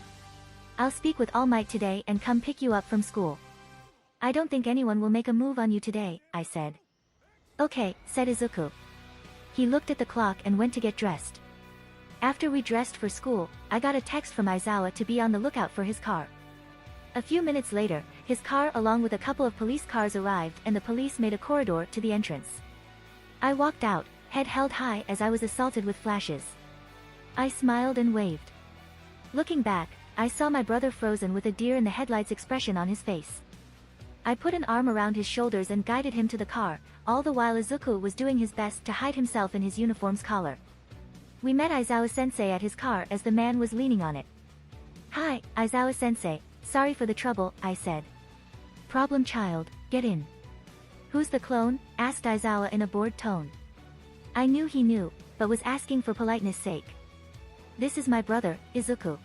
I'll speak with All Might today and come pick you up from school. I don't think anyone will make a move on you today, I said. Okay, said Izuku. He looked at the clock and went to get dressed. After we dressed for school, I got a text from Aizawa to be on the lookout for his car. A few minutes later, his car along with a couple of police cars arrived and the police made a corridor to the entrance. I walked out, head held high as I was assaulted with flashes. I smiled and waved. Looking back, I saw my brother frozen with a deer in the headlights expression on his face. I put an arm around his shoulders and guided him to the car, all the while Izuku was doing his best to hide himself in his uniform's collar. We met Aizawa-sensei at his car as the man was leaning on it. Hi, Aizawa-sensei. Sorry for the trouble, I said. Problem child, get in. Who's the clone? Asked Aizawa in a bored tone. I knew he knew, but was asking for politeness' sake. This is my brother, Izuku.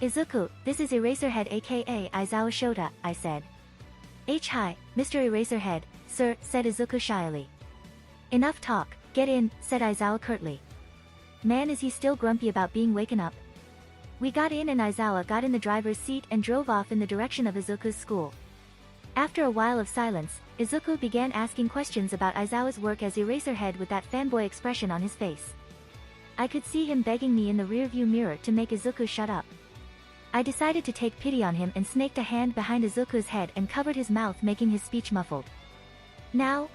Izuku, this is Eraserhead aka Aizawa Shota, I said. Hi, Mr. Eraserhead, sir, said Izuku shyly. Enough talk, get in, said Aizawa curtly. Man, is he still grumpy about being waken up? We got in and Aizawa got in the driver's seat and drove off in the direction of Izuku's school. After a while of silence, Izuku began asking questions about Aizawa's work as Eraserhead with that fanboy expression on his face. I could see him begging me in the rearview mirror to make Izuku shut up. I decided to take pity on him and snaked a hand behind Izuku's head and covered his mouth, making his speech muffled. Now,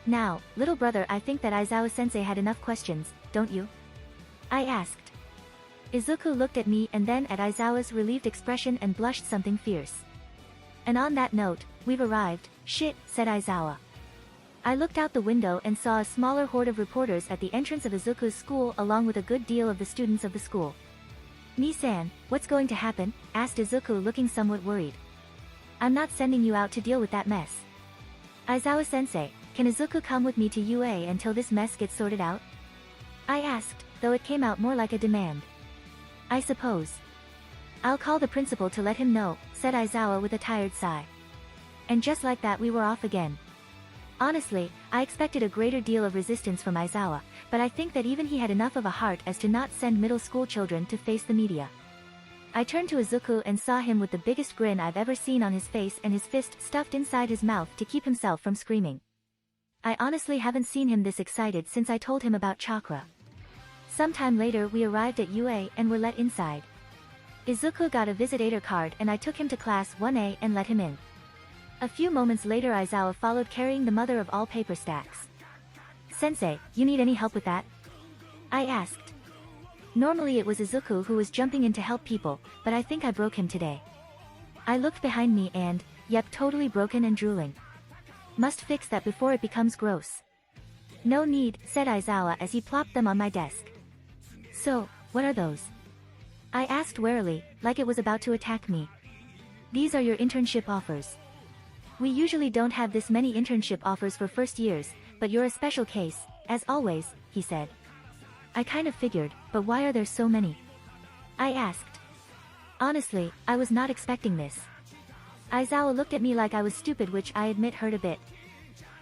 little brother, I think that Aizawa-sensei had enough questions, don't you? I asked. Izuku looked at me and then at Aizawa's relieved expression and blushed something fierce. And on that note, we've arrived, shit, said Aizawa. I looked out the window and saw a smaller horde of reporters at the entrance of Izuku's school along with a good deal of the students of the school. Ni-san, what's going to happen? Asked Izuku looking somewhat worried. I'm not sending you out to deal with that mess. Aizawa-sensei, can Izuku come with me to UA until this mess gets sorted out? I asked, though it came out more like a demand. I suppose. I'll call the principal to let him know, said Aizawa with a tired sigh. And just like that we were off again. Honestly, I expected a greater deal of resistance from Aizawa, but I think that even he had enough of a heart as to not send middle school children to face the media. I turned to Izuku and saw him with the biggest grin I've ever seen on his face and his fist stuffed inside his mouth to keep himself from screaming. I honestly haven't seen him this excited since I told him about chakra. Sometime later we arrived at UA and were let inside. Izuku got a visitator card and I took him to class 1A and let him in. A few moments later Aizawa followed carrying the mother of all paper stacks. Sensei, you need any help with that? I asked. Normally it was Izuku who was jumping in to help people, but I think I broke him today. I looked behind me and, yep, totally broken and drooling. Must fix that before it becomes gross. No need, said Aizawa as he plopped them on my desk. So, what are those? I asked warily, like it was about to attack me. These are your internship offers. We usually don't have this many internship offers for first years, but you're a special case, as always, he said. I kind of figured, but why are there so many? I asked. Honestly, I was not expecting this. Aizawa looked at me like I was stupid, which I admit hurt a bit.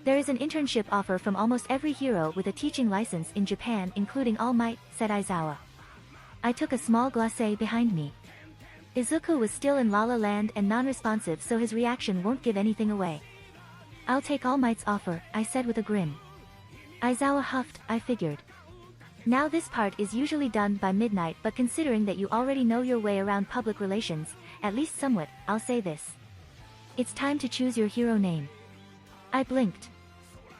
There is an internship offer from almost every hero with a teaching license in Japan, including All Might, said Aizawa. I took a small glacé behind me. Izuku was still in La La Land and non-responsive, so his reaction won't give anything away. I'll take All Might's offer, I said with a grin. Aizawa huffed, I figured. Now this part is usually done by midnight, but considering that you already know your way around public relations, at least somewhat, I'll say this. It's time to choose your hero name. I blinked.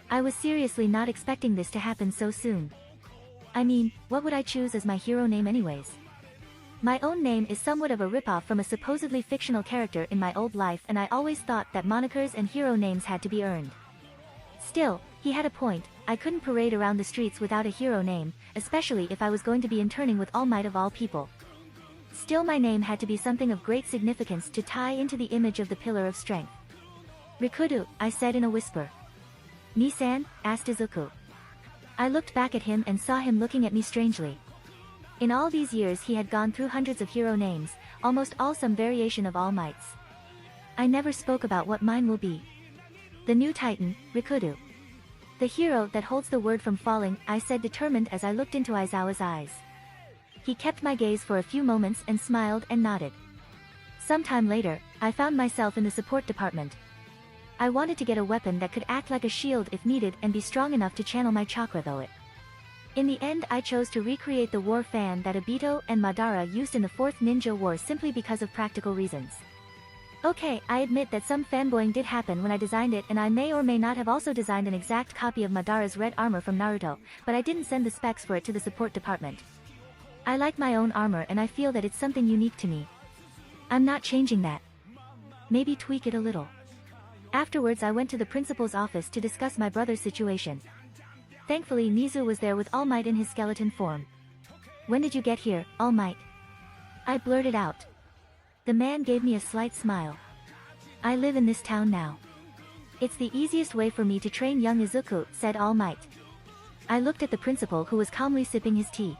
I was seriously not expecting this to happen so soon. I mean, what would I choose as my hero name anyways? My own name is somewhat of a ripoff from a supposedly fictional character in my old life, and I always thought that monikers and hero names had to be earned. Still, he had a point. I couldn't parade around the streets without a hero name, especially if I was going to be interning with All Might of all people. Still, my name had to be something of great significance to tie into the image of the Pillar of Strength. Rikudu, I said in a whisper. Ni-san? Asked Izuku. I looked back at him and saw him looking at me strangely. In all these years he had gone through hundreds of hero names, almost all some variation of All Might's. I never spoke about what mine will be. The new Titan, Rikudu. The hero that holds the word from falling, I said, determined as I looked into Aizawa's eyes. He kept my gaze for a few moments and smiled and nodded. Sometime later, I found myself in the support department. I wanted to get a weapon that could act like a shield if needed and be strong enough to channel my chakra though it. In the end I chose to recreate the war fan that Obito and Madara used in the 4th Ninja War simply because of practical reasons. Okay, I admit that some fanboying did happen when I designed it, and I may or may not have also designed an exact copy of Madara's red armor from Naruto, but I didn't send the specs for it to the support department. I like my own armor and I feel that it's something unique to me. I'm not changing that. Maybe tweak it a little. Afterwards I went to the principal's office to discuss my brother's situation. Thankfully Nizu was there with All Might in his skeleton form. When did you get here, All Might? I blurted out. The man gave me a slight smile. I live in this town now. It's the easiest way for me to train young Izuku, said All Might. I looked at the principal, who was calmly sipping his tea.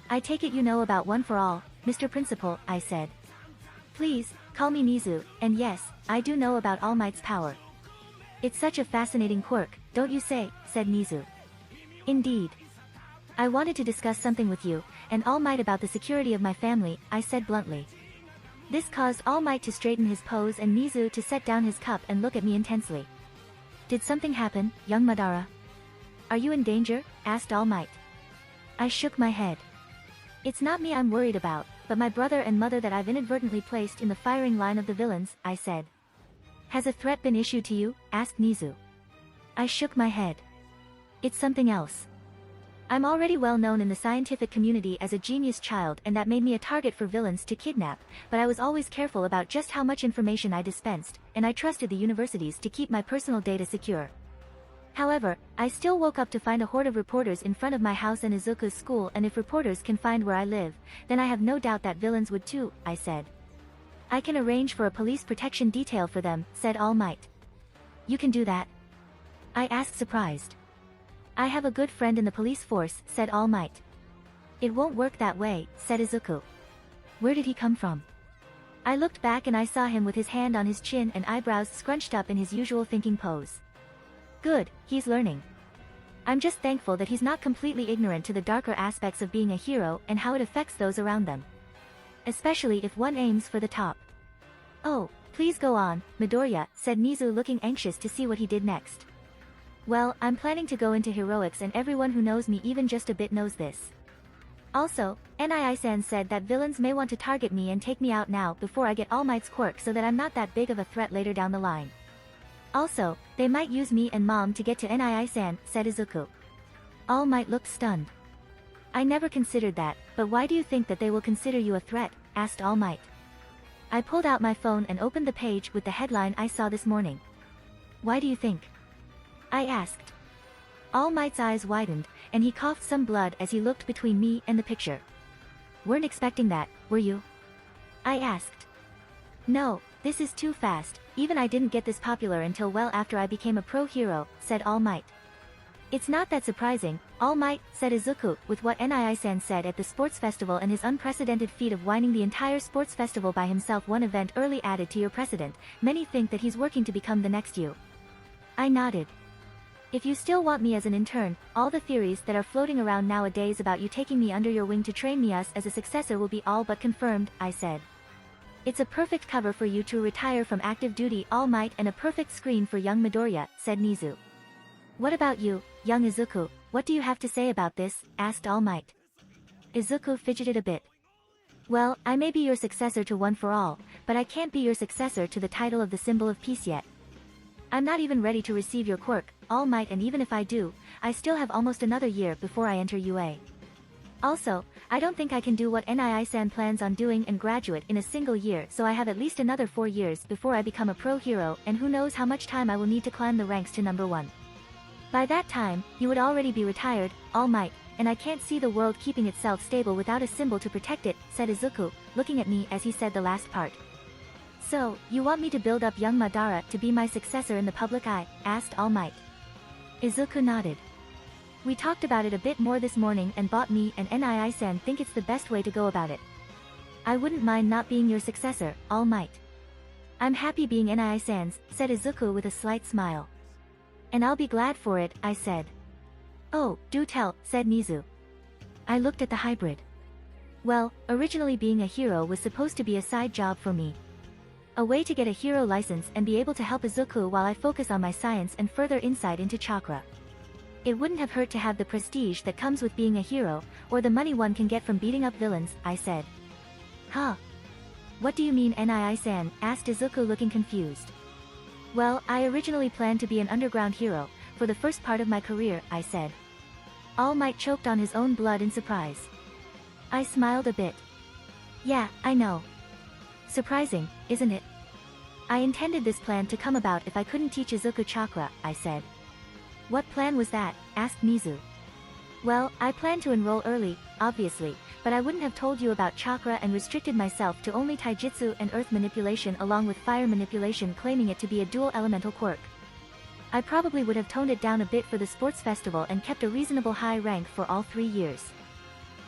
I take it you know about One for All, Mr. Principal, I said. Please, call me Nizu, and yes, I do know about All Might's power. It's such a fascinating quirk, don't you say, said Nizu. Indeed. I wanted to discuss something with you, and All Might about the security of my family, I said bluntly. This caused All Might to straighten his pose and Nizu to set down his cup and look at me intensely. Did something happen, young Madara? Are you in danger? Asked All Might. I shook my head. It's not me I'm worried about, but my brother and mother that I've inadvertently placed in the firing line of the villains, I said. Has a threat been issued to you? Asked Nizu. I shook my head. It's something else. I'm already well known in the scientific community as a genius child, and that made me a target for villains to kidnap, but I was always careful about just how much information I dispensed, and I trusted the universities to keep my personal data secure. However, I still woke up to find a horde of reporters in front of my house and Izuku's school, and if reporters can find where I live, then I have no doubt that villains would too, I said. I can arrange for a police protection detail for them, said All Might. You can do that? I asked, surprised. I have a good friend in the police force, said All Might. It won't work that way, said Izuku. Where did he come from? I looked back and I saw him with his hand on his chin and eyebrows scrunched up in his usual thinking pose. Good, he's learning. I'm just thankful that he's not completely ignorant to the darker aspects of being a hero and how it affects those around them. Especially if one aims for the top. Oh, please go on, Midoriya, said Nizu, looking anxious to see what he did next. Well, I'm planning to go into heroics, and everyone who knows me even just a bit knows this. Also, NII-san said that villains may want to target me and take me out now before I get All Might's quirk so that I'm not that big of a threat later down the line. Also, they might use me and Mom to get to NII-san, said Izuku. All Might looked stunned. I never considered that, but why do you think that they will consider you a threat? Asked All Might. I pulled out my phone and opened the page with the headline I saw this morning. Why do you think? I asked. All Might's eyes widened, and he coughed some blood as he looked between me and the picture. Weren't expecting that, were you? I asked. No, this is too fast, even I didn't get this popular until well after I became a pro hero, said All Might. It's not that surprising, All Might, said Izuku, with what Nii-san said at the sports festival and his unprecedented feat of winning the entire sports festival by himself, one event early added to your precedent. Many think that he's working to become the next you. I nodded. If you still want me as an intern, all the theories that are floating around nowadays about you taking me under your wing to train me as a successor will be all but confirmed, I said. It's a perfect cover for you to retire from active duty, All Might, and a perfect screen for young Midoriya, said Nizu. What about you, young Izuku, what do you have to say about this, asked All Might. Izuku fidgeted a bit. Well, I may be your successor to One for All, but I can't be your successor to the title of the Symbol of Peace yet. I'm not even ready to receive your quirk, All Might, and even if I do, I still have almost another year before I enter UA. Also, I don't think I can do what Nii-san plans on doing and graduate in a single year, so I have at least another 4 years before I become a pro hero, and who knows how much time I will need to climb the ranks to number 1. By that time, you would already be retired, All Might, and I can't see the world keeping itself stable without a symbol to protect it, said Izuku, looking at me as he said the last part. So, you want me to build up young Madara to be my successor in the public eye, asked All Might. Izuku nodded. We talked about it a bit more this morning and both me and Nii-san think it's the best way to go about it. I wouldn't mind not being your successor, All Might. I'm happy being Nii-san's, said Izuku with a slight smile. And I'll be glad for it, I said. Oh, do tell, said Nizu. I looked at the hybrid. Well, originally being a hero was supposed to be a side job for me. A way to get a hero license and be able to help Izuku while I focus on my science and further insight into chakra. It wouldn't have hurt to have the prestige that comes with being a hero, or the money one can get from beating up villains, I said. Huh? What do you mean, Nii-san, asked Izuku looking confused. Well, I originally planned to be an underground hero, for the first part of my career, I said. All Might choked on his own blood in surprise. I smiled a bit. Yeah, I know. Surprising, isn't it? I intended this plan to come about if I couldn't teach Izuku chakra, I said. What plan was that, asked Nizu. Well, I planned to enroll early, obviously, but I wouldn't have told you about chakra and restricted myself to only taijutsu and earth manipulation along with fire manipulation, claiming it to be a dual elemental quirk. I probably would have toned it down a bit for the sports festival and kept a reasonable high rank for all 3 years.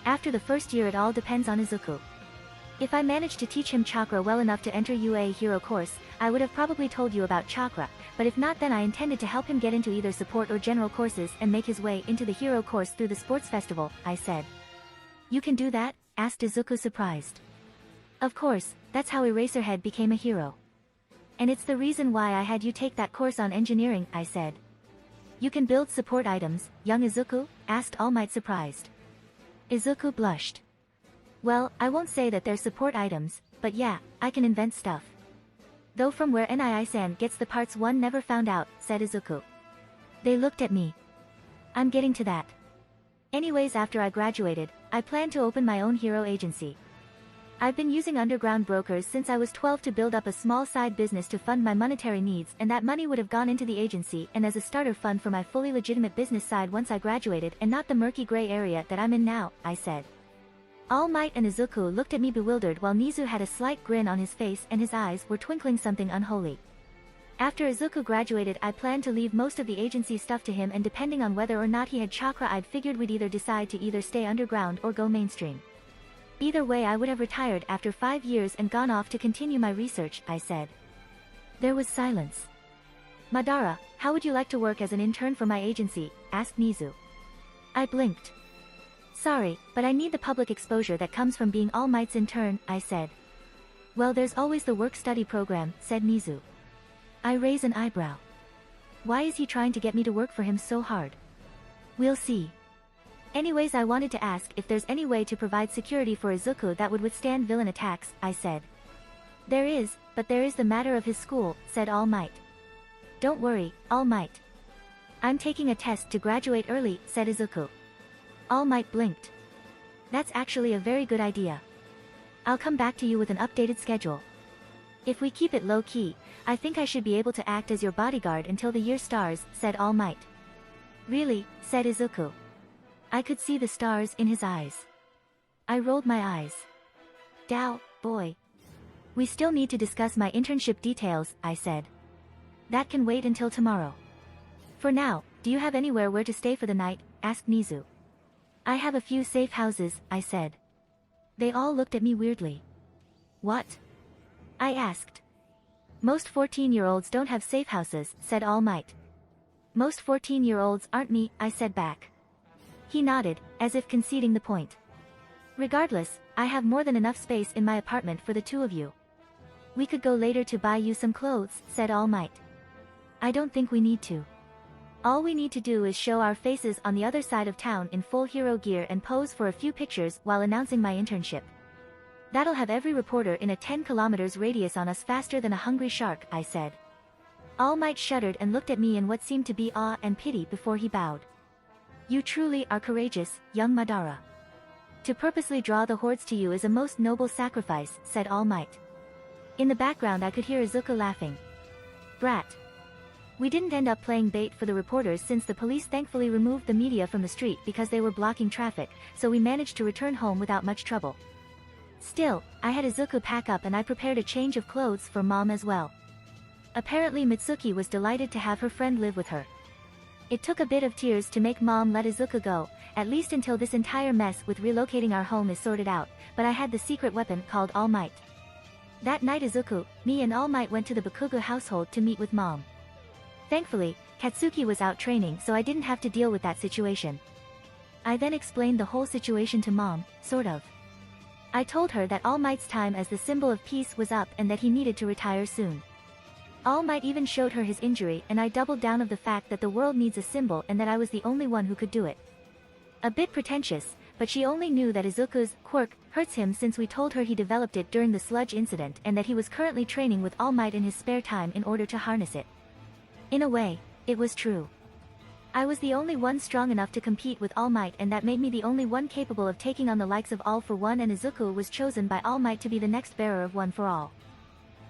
After the first year it all depends on Izuku. If I managed to teach him chakra well enough to enter UA hero course, I would have probably told you about chakra, but if not, then I intended to help him get into either support or general courses and make his way into the hero course through the sports festival, I said. You can do that? Asked Izuku surprised. Of course, that's how Eraserhead became a hero. And it's the reason why I had you take that course on engineering, I said. You can build support items, young Izuku? Asked All Might surprised. Izuku blushed. Well, I won't say that they're support items, but yeah, I can invent stuff. Though from where Nii-san gets the parts one never found out, said Izuku. They looked at me. I'm getting to that. Anyways, after I graduated, I plan to open my own hero agency. I've been using underground brokers since I was 12 to build up a small side business to fund my monetary needs, and that money would have gone into the agency and as a starter fund for my fully legitimate business side once I graduated, and not the murky gray area that I'm in now, I said. All Might and Izuku looked at me bewildered while Nizu had a slight grin on his face and his eyes were twinkling something unholy. After Izuku graduated, I planned to leave most of the agency stuff to him, and depending on whether or not he had chakra, I'd figured we'd either decide to either stay underground or go mainstream. Either way, I would have retired after 5 years and gone off to continue my research, I said. There was silence. Madara, how would you like to work as an intern for my agency? Asked Nizu. I blinked. Sorry, but I need the public exposure that comes from being All Might's intern, I said. Well, there's always the work-study program, said Nizu. I raise an eyebrow. Why is he trying to get me to work for him so hard? We'll see. Anyways, I wanted to ask if there's any way to provide security for Izuku that would withstand villain attacks, I said. There is, but there is the matter of his school, said All Might. Don't worry, All Might. I'm taking a test to graduate early, said Izuku. All Might blinked. That's actually a very good idea. I'll come back to you with an updated schedule. If we keep it low-key, I think I should be able to act as your bodyguard until the year starts, said All Might. Really, said Izuku. I could see the stars in his eyes. I rolled my eyes. Dow, boy. We still need to discuss my internship details, I said. That can wait until tomorrow. For now, do you have anywhere where to stay for the night? Asked Nizu. I have a few safe houses, I said. They all looked at me weirdly. What? I asked. Most 14-year-olds don't have safe houses, said All Might. Most 14-year-olds aren't me, I said back. He nodded, as if conceding the point. Regardless, I have more than enough space in my apartment for the two of you. We could go later to buy you some clothes, said All Might. I don't think we need to. All we need to do is show our faces on the other side of town in full hero gear and pose for a few pictures while announcing my internship. That'll have every reporter in a 10 kilometers radius on us faster than a hungry shark, I said. All Might shuddered and looked at me in what seemed to be awe and pity before he bowed. You truly are courageous, young Madara. To purposely draw the hordes to you is a most noble sacrifice, said All Might. In the background I could hear Izuku laughing. Brat. We didn't end up playing bait for the reporters since the police thankfully removed the media from the street because they were blocking traffic, so we managed to return home without much trouble. Still, I had Izuku pack up and I prepared a change of clothes for Mom as well. Apparently Mitsuki was delighted to have her friend live with her. It took a bit of tears to make Mom let Izuku go, at least until this entire mess with relocating our home is sorted out, but I had the secret weapon called All Might. That night Izuku, me and All Might went to the Bakugo household to meet with Mom. Thankfully, Katsuki was out training so I didn't have to deal with that situation. I then explained the whole situation to Mom, sort of. I told her that All Might's time as the symbol of peace was up and that he needed to retire soon. All Might even showed her his injury and I doubled down of the fact that the world needs a symbol and that I was the only one who could do it. A bit pretentious, but she only knew that Izuku's quirk hurts him since we told her he developed it during the sludge incident and that he was currently training with All Might in his spare time in order to harness it. In a way, it was true. I was the only one strong enough to compete with All Might and that made me the only one capable of taking on the likes of All for One, and Izuku was chosen by All Might to be the next bearer of One for All.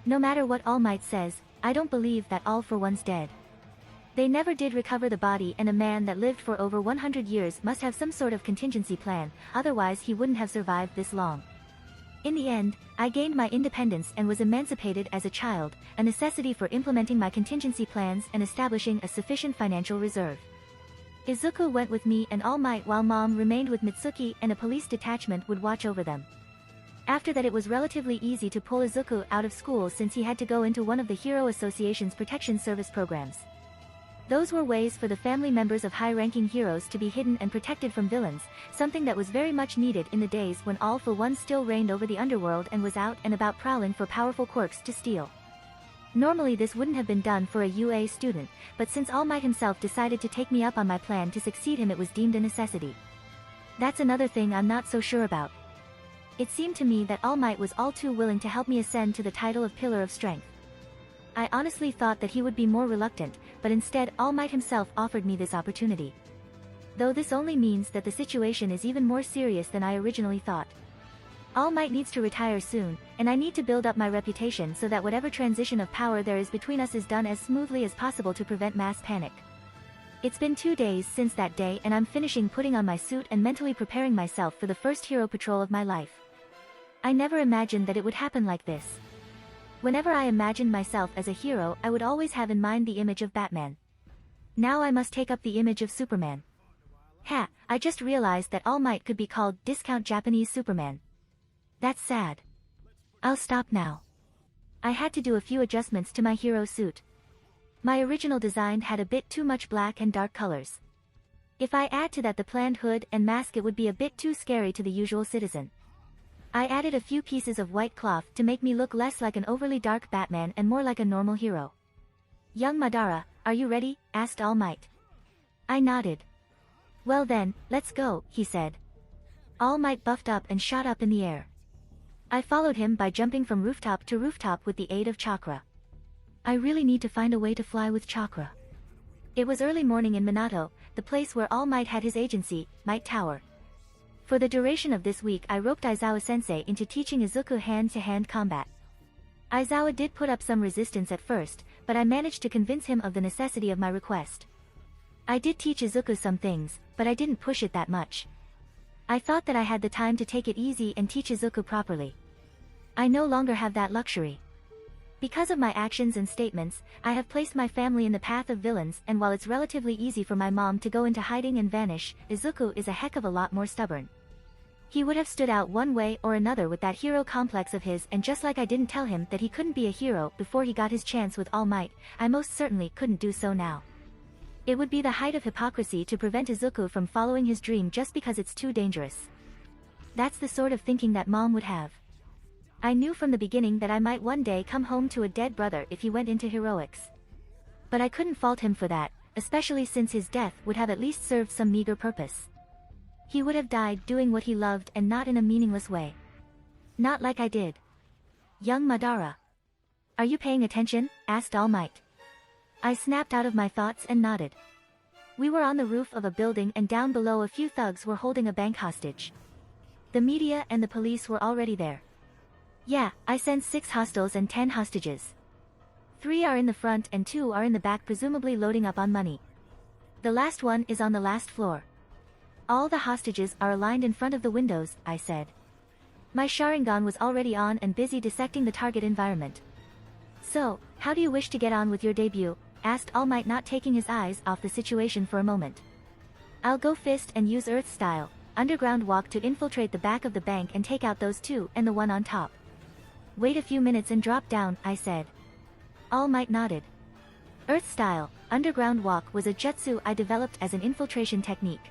No matter what All Might says, I don't believe that All for One's dead. They never did recover the body, and a man that lived for over 100 years must have some sort of contingency plan, otherwise he wouldn't have survived this long. In the end, I gained my independence and was emancipated as a child, a necessity for implementing my contingency plans and establishing a sufficient financial reserve. Izuku went with me and All Might while Mom remained with Mitsuki and a police detachment would watch over them. After that it was relatively easy to pull Izuku out of school since he had to go into one of the Hero Association's protection service programs. Those were ways for the family members of high-ranking heroes to be hidden and protected from villains, something that was very much needed in the days when All for One still reigned over the underworld and was out and about prowling for powerful quirks to steal. Normally this wouldn't have been done for a UA student, but since All Might himself decided to take me up on my plan to succeed him, it was deemed a necessity. That's another thing I'm not so sure about. It seemed to me that All Might was all too willing to help me ascend to the title of Pillar of Strength. I honestly thought that he would be more reluctant, but instead All Might himself offered me this opportunity. Though this only means that the situation is even more serious than I originally thought. All Might needs to retire soon, and I need to build up my reputation so that whatever transition of power there is between us is done as smoothly as possible to prevent mass panic. It's been 2 days since that day and I'm finishing putting on my suit and mentally preparing myself for the first hero patrol of my life. I never imagined that it would happen like this. Whenever I imagined myself as a hero, I would always have in mind the image of Batman. Now I must take up the image of Superman. Ha, I just realized that All Might could be called Discount Japanese Superman. That's sad. I'll stop now. I had to do a few adjustments to my hero suit. My original design had a bit too much black and dark colors. If I add to that the planned hood and mask, it would be a bit too scary to the usual citizen. I added a few pieces of white cloth to make me look less like an overly dark Batman and more like a normal hero. Young Madara, are you ready? Asked All Might. I nodded. Well then, let's go, he said. All Might buffed up and shot up in the air. I followed him by jumping from rooftop to rooftop with the aid of chakra. I really need to find a way to fly with chakra. It was early morning in Minato, the place where All Might had his agency, Might Tower. For the duration of this week I roped Aizawa-sensei into teaching Izuku hand-to-hand combat. Aizawa did put up some resistance at first, but I managed to convince him of the necessity of my request. I did teach Izuku some things, but I didn't push it that much. I thought that I had the time to take it easy and teach Izuku properly. I no longer have that luxury. Because of my actions and statements, I have placed my family in the path of villains, and while it's relatively easy for my mom to go into hiding and vanish, Izuku is a heck of a lot more stubborn. He would have stood out one way or another with that hero complex of his, and just like I didn't tell him that he couldn't be a hero before he got his chance with All Might, I most certainly couldn't do so now. It would be the height of hypocrisy to prevent Izuku from following his dream just because it's too dangerous. That's the sort of thinking that mom would have. I knew from the beginning that I might one day come home to a dead brother if he went into heroics. But I couldn't fault him for that, especially since his death would have at least served some meager purpose. He would have died doing what he loved and not in a meaningless way. Not like I did. Young Madara. Are you paying attention? Asked All Might. I snapped out of my thoughts and nodded. We were on the roof of a building and down below a few thugs were holding a bank hostage. The media and the police were already there. Yeah, I sent 6 hostiles and 10 hostages. 3 are in the front and 2 are in the back, presumably loading up on money. The last one is on the last floor. All the hostages are aligned in front of the windows, I said. My Sharingan was already on and busy dissecting the target environment. So, how do you wish to get on with your debut? Asked All Might, not taking his eyes off the situation for a moment. I'll go fist and use Earth style, underground walk to infiltrate the back of the bank and take out those 2 and the one on top. Wait a few minutes and drop down, I said. All Might nodded. Earth style, underground walk was a jutsu I developed as an infiltration technique.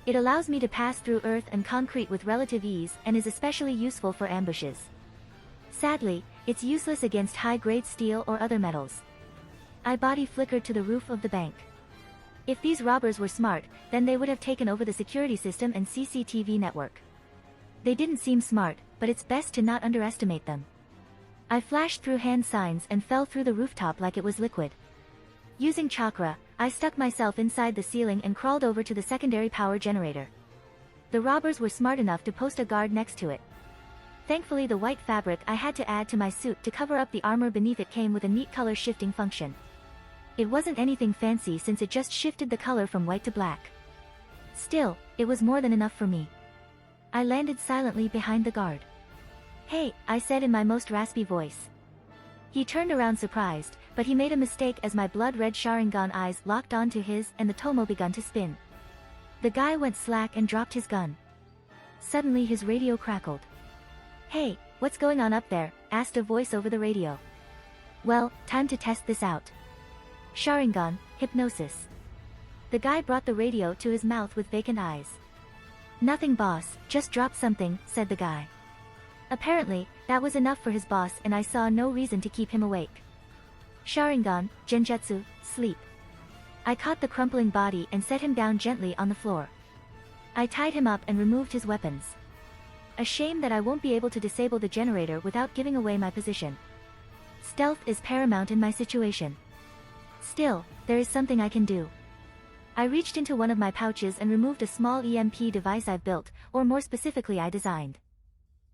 It allows me to pass through earth and concrete with relative ease and is especially useful for ambushes. Sadly, it's useless against high-grade steel or other metals. I body flickered to the roof of the bank. If these robbers were smart, then they would have taken over the security system and CCTV network. They didn't seem smart, but it's best to not underestimate them. I flashed through hand signs and fell through the rooftop like it was liquid. Using chakra, I stuck myself inside the ceiling and crawled over to the secondary power generator. The robbers were smart enough to post a guard next to it. Thankfully, the white fabric I had to add to my suit to cover up the armor beneath it came with a neat color shifting function. It wasn't anything fancy since it just shifted the color from white to black. Still, it was more than enough for me. I landed silently behind the guard. Hey, I said in my most raspy voice. He turned around surprised, but he made a mistake as my blood-red Sharingan eyes locked onto his and the tomo begun to spin. The guy went slack and dropped his gun. Suddenly his radio crackled. Hey, what's going on up there? Asked a voice over the radio. Well, time to test this out. Sharingan, hypnosis. The guy brought the radio to his mouth with vacant eyes. Nothing, boss, just drop something, said the guy. Apparently, that was enough for his boss and I saw no reason to keep him awake. Sharingan, Genjutsu, sleep. I caught the crumpling body and set him down gently on the floor. I tied him up and removed his weapons. A shame that I won't be able to disable the generator without giving away my position. Stealth is paramount in my situation. Still, there is something I can do. I reached into one of my pouches and removed a small EMP device I've built, or more specifically I designed.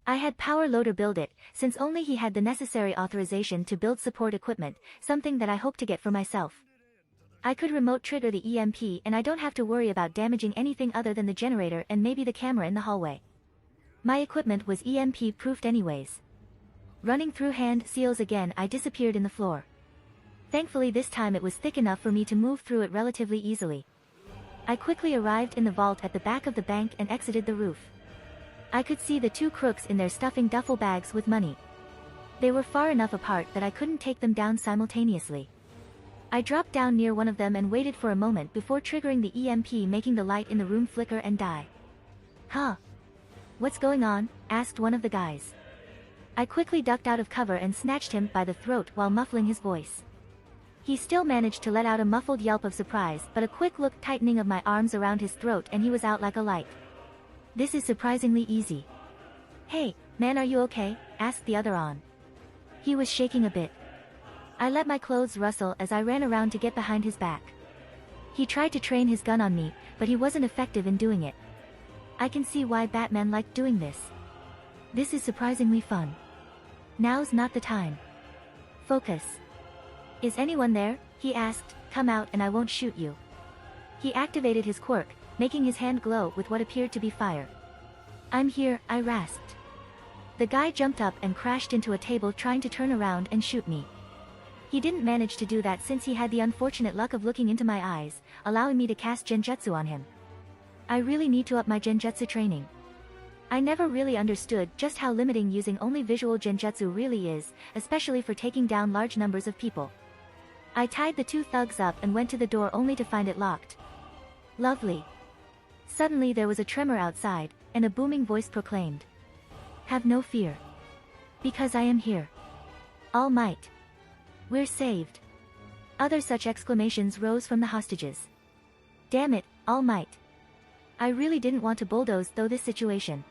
I had Power Loader build it, since only he had the necessary authorization to build support equipment, something that I hope to get for myself. I could remote trigger the EMP and I don't have to worry about damaging anything other than the generator and maybe the camera in the hallway. My equipment was EMP proofed anyways. Running through hand seals again, I disappeared in the floor. Thankfully this time it was thick enough for me to move through it relatively easily. I quickly arrived in the vault at the back of the bank and exited the roof. I could see the 2 crooks in there stuffing duffel bags with money. They were far enough apart that I couldn't take them down simultaneously. I dropped down near one of them and waited for a moment before triggering the EMP, making the light in the room flicker and die. Huh? What's going on? Asked one of the guys. I quickly ducked out of cover and snatched him by the throat while muffling his voice. He still managed to let out a muffled yelp of surprise, but a quick look tightening of my arms around his throat and he was out like a light. This is surprisingly easy. Hey, man, are you okay? Asked the other on. He was shaking a bit. I let my clothes rustle as I ran around to get behind his back. He tried to train his gun on me, but he wasn't effective in doing it. I can see why Batman liked doing this. This is surprisingly fun. Now's not the time. Focus. Is anyone there? He asked. Come out and I won't shoot you. He activated his quirk, making his hand glow with what appeared to be fire. I'm here, I rasped. The guy jumped up and crashed into a table trying to turn around and shoot me. He didn't manage to do that since he had the unfortunate luck of looking into my eyes, allowing me to cast genjutsu on him. I really need to up my genjutsu training. I never really understood just how limiting using only visual genjutsu really is, especially for taking down large numbers of people. I tied the two thugs up and went to the door only to find it locked. Lovely. Suddenly there was a tremor outside, and a booming voice proclaimed, "Have no fear. Because I am here. All Might. We're saved." Other such exclamations rose from the hostages. Damn it, All Might. I really didn't want to bulldoze though this situation.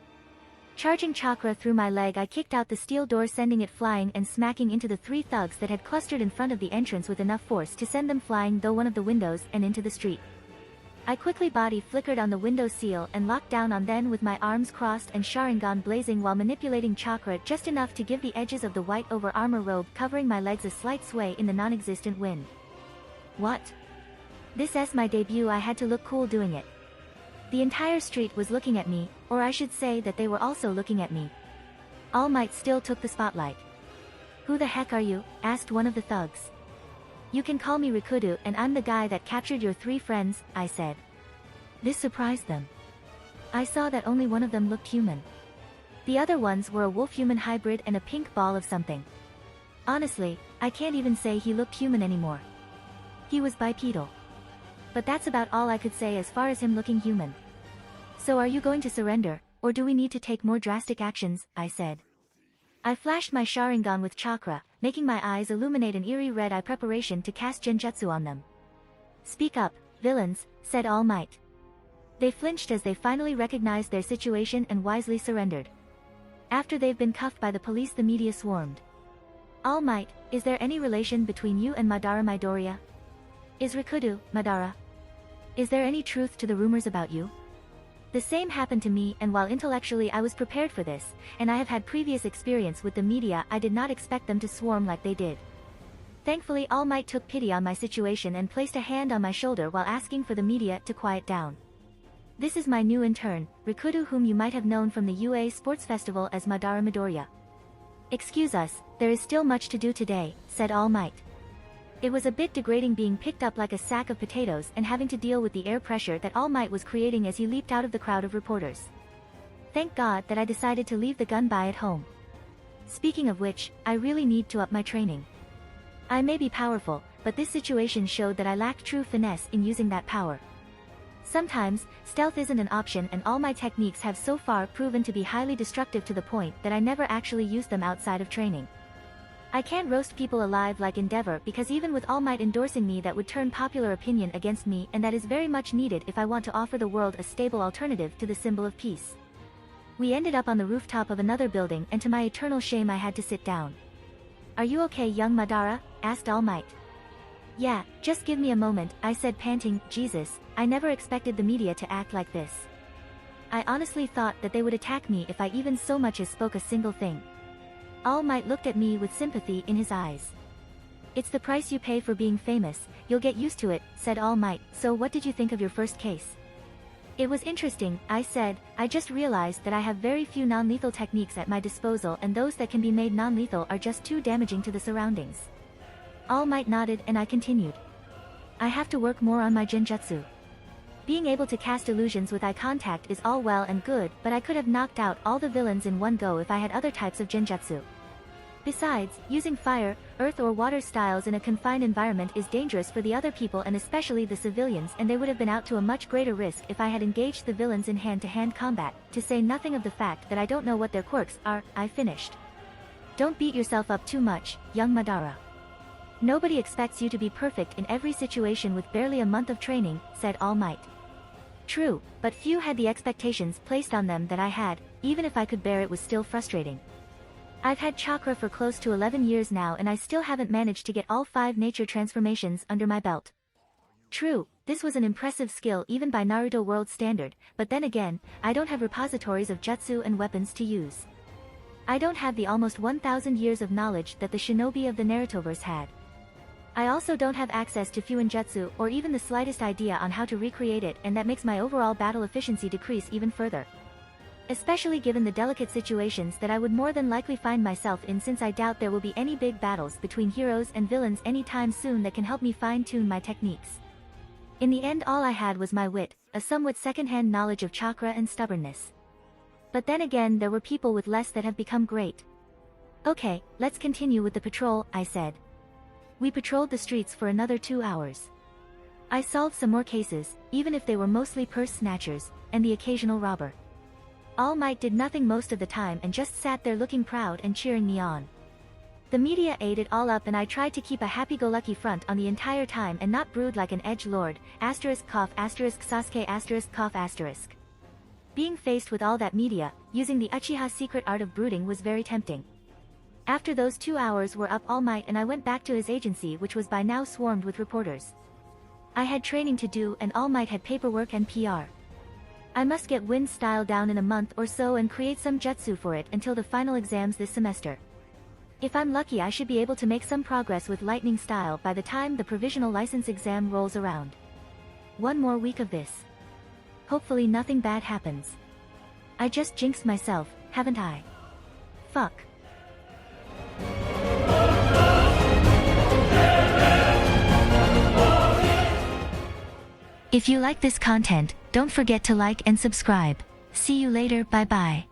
Charging chakra through my leg, I kicked out the steel door, sending it flying and smacking into the three thugs that had clustered in front of the entrance with enough force to send them flying through one of the windows and into the street. I quickly body flickered on the window seal and locked down on them with my arms crossed and Sharingan blazing while manipulating chakra just enough to give the edges of the white over armor robe covering my legs a slight sway in the non-existent wind. What? This is my debut. I had to look cool doing it. The entire street was looking at me, or I should say that they were also looking at me. All Might still took the spotlight. "Who the heck are you?" asked one of the thugs. "You can call me RIKUDOU, and I'm the guy that captured your three friends," I said. This surprised them. I saw that only one of them looked human. The other ones were a wolf-human hybrid and a pink ball of something. Honestly, I can't even say he looked human anymore. He was bipedal. But that's about all I could say as far as him looking human. "So are you going to surrender, or do we need to take more drastic actions?" I said. I flashed my Sharingan with chakra, making my eyes illuminate an eerie red eye preparation to cast genjutsu on them. "Speak up, villains," said All Might. They flinched as they finally recognized their situation and wisely surrendered. After they've been cuffed by the police, the media swarmed. "All Might, is there any relation between you and Madara Midoriya? Is RIKUDOU Madara? Is there any truth to the rumors about you?" The same happened to me, and while intellectually I was prepared for this, and I have had previous experience with the media, I did not expect them to swarm like they did. Thankfully, All Might took pity on my situation and placed a hand on my shoulder while asking for the media to quiet down. "This is my new intern, RIKUDOU, whom you might have known from the UA Sports Festival as Madara Midoriya. Excuse us, there is still much to do today," said All Might. It was a bit degrading being picked up like a sack of potatoes and having to deal with the air pressure that All Might was creating as he leaped out of the crowd of reporters. Thank God that I decided to leave the gun by at home. Speaking of which, I really need to up my training. I may be powerful, but this situation showed that I lacked true finesse in using that power. Sometimes, stealth isn't an option, and all my techniques have so far proven to be highly destructive to the point that I never actually used them outside of training. I can't roast people alive like Endeavor, because even with All Might endorsing me, that would turn popular opinion against me, and that is very much needed if I want to offer the world a stable alternative to the symbol of peace. We ended up on the rooftop of another building, and to my eternal shame I had to sit down. "Are you okay, young Madara?" asked All Might. "Yeah, just give me a moment," I said, panting. Jesus, I never expected the media to act like this. I honestly thought that they would attack me if I even so much as spoke a single thing. All Might looked at me with sympathy in his eyes. "It's the price you pay for being famous, you'll get used to it," said All Might. "So what did you think of your first case?" "It was interesting," I said. "I just realized that I have very few non-lethal techniques at my disposal, and those that can be made non-lethal are just too damaging to the surroundings." All Might nodded, and I continued. "I have to work more on my genjutsu. Being able to cast illusions with eye contact is all well and good, but I could have knocked out all the villains in one go if I had other types of genjutsu. Besides, using fire, earth or water styles in a confined environment is dangerous for the other people and especially the civilians, and they would have been out to a much greater risk if I had engaged the villains in hand-to-hand combat, to say nothing of the fact that I don't know what their quirks are," I finished. "Don't beat yourself up too much, young Madara. Nobody expects you to be perfect in every situation with barely a month of training," said All Might. True, but few had the expectations placed on them that I had. Even if I could bear it, was still frustrating. I've had chakra for close to 11 years now, and I still haven't managed to get all 5 nature transformations under my belt. True, this was an impressive skill even by Naruto world standard, but then again, I don't have repositories of jutsu and weapons to use. I don't have the almost 1,000 years of knowledge that the shinobi of the Narutoverse had. I also don't have access to Fuinjutsu or even the slightest idea on how to recreate it, and that makes my overall battle efficiency decrease even further. especially given the delicate situations that I would more than likely find myself in, since I doubt there will be any big battles between heroes and villains anytime soon that can help me fine-tune my techniques. In the end, all I had was my wit, a somewhat second-hand knowledge of chakra, and stubbornness. But then again, there were people with less that have become great. Okay, let's continue with the patrol, I said. We patrolled the streets for another 2 hours. I solved some more cases, even if they were mostly purse snatchers, and the occasional robber. All Might did nothing most of the time and just sat there looking proud and cheering me on. The media ate it all up, and I tried to keep a happy-go-lucky front on the entire time and not brood like an edgelord, *Sasuke*. Being faced with all that media, using the Uchiha's secret art of brooding was very tempting. After those 2 hours were up, All Might and I went back to his agency, which was by now swarmed with reporters. I had training to do, and All Might had paperwork and PR. I must get Wind Style down in a month or so and create some jutsu for it until the final exams this semester. If I'm lucky, I should be able to make some progress with Lightning Style by the time the provisional license exam rolls around. 1 more week of this. Hopefully nothing bad happens. I just jinxed myself, haven't I? Fuck. If you like this content, don't forget to like and subscribe. See you later, bye bye.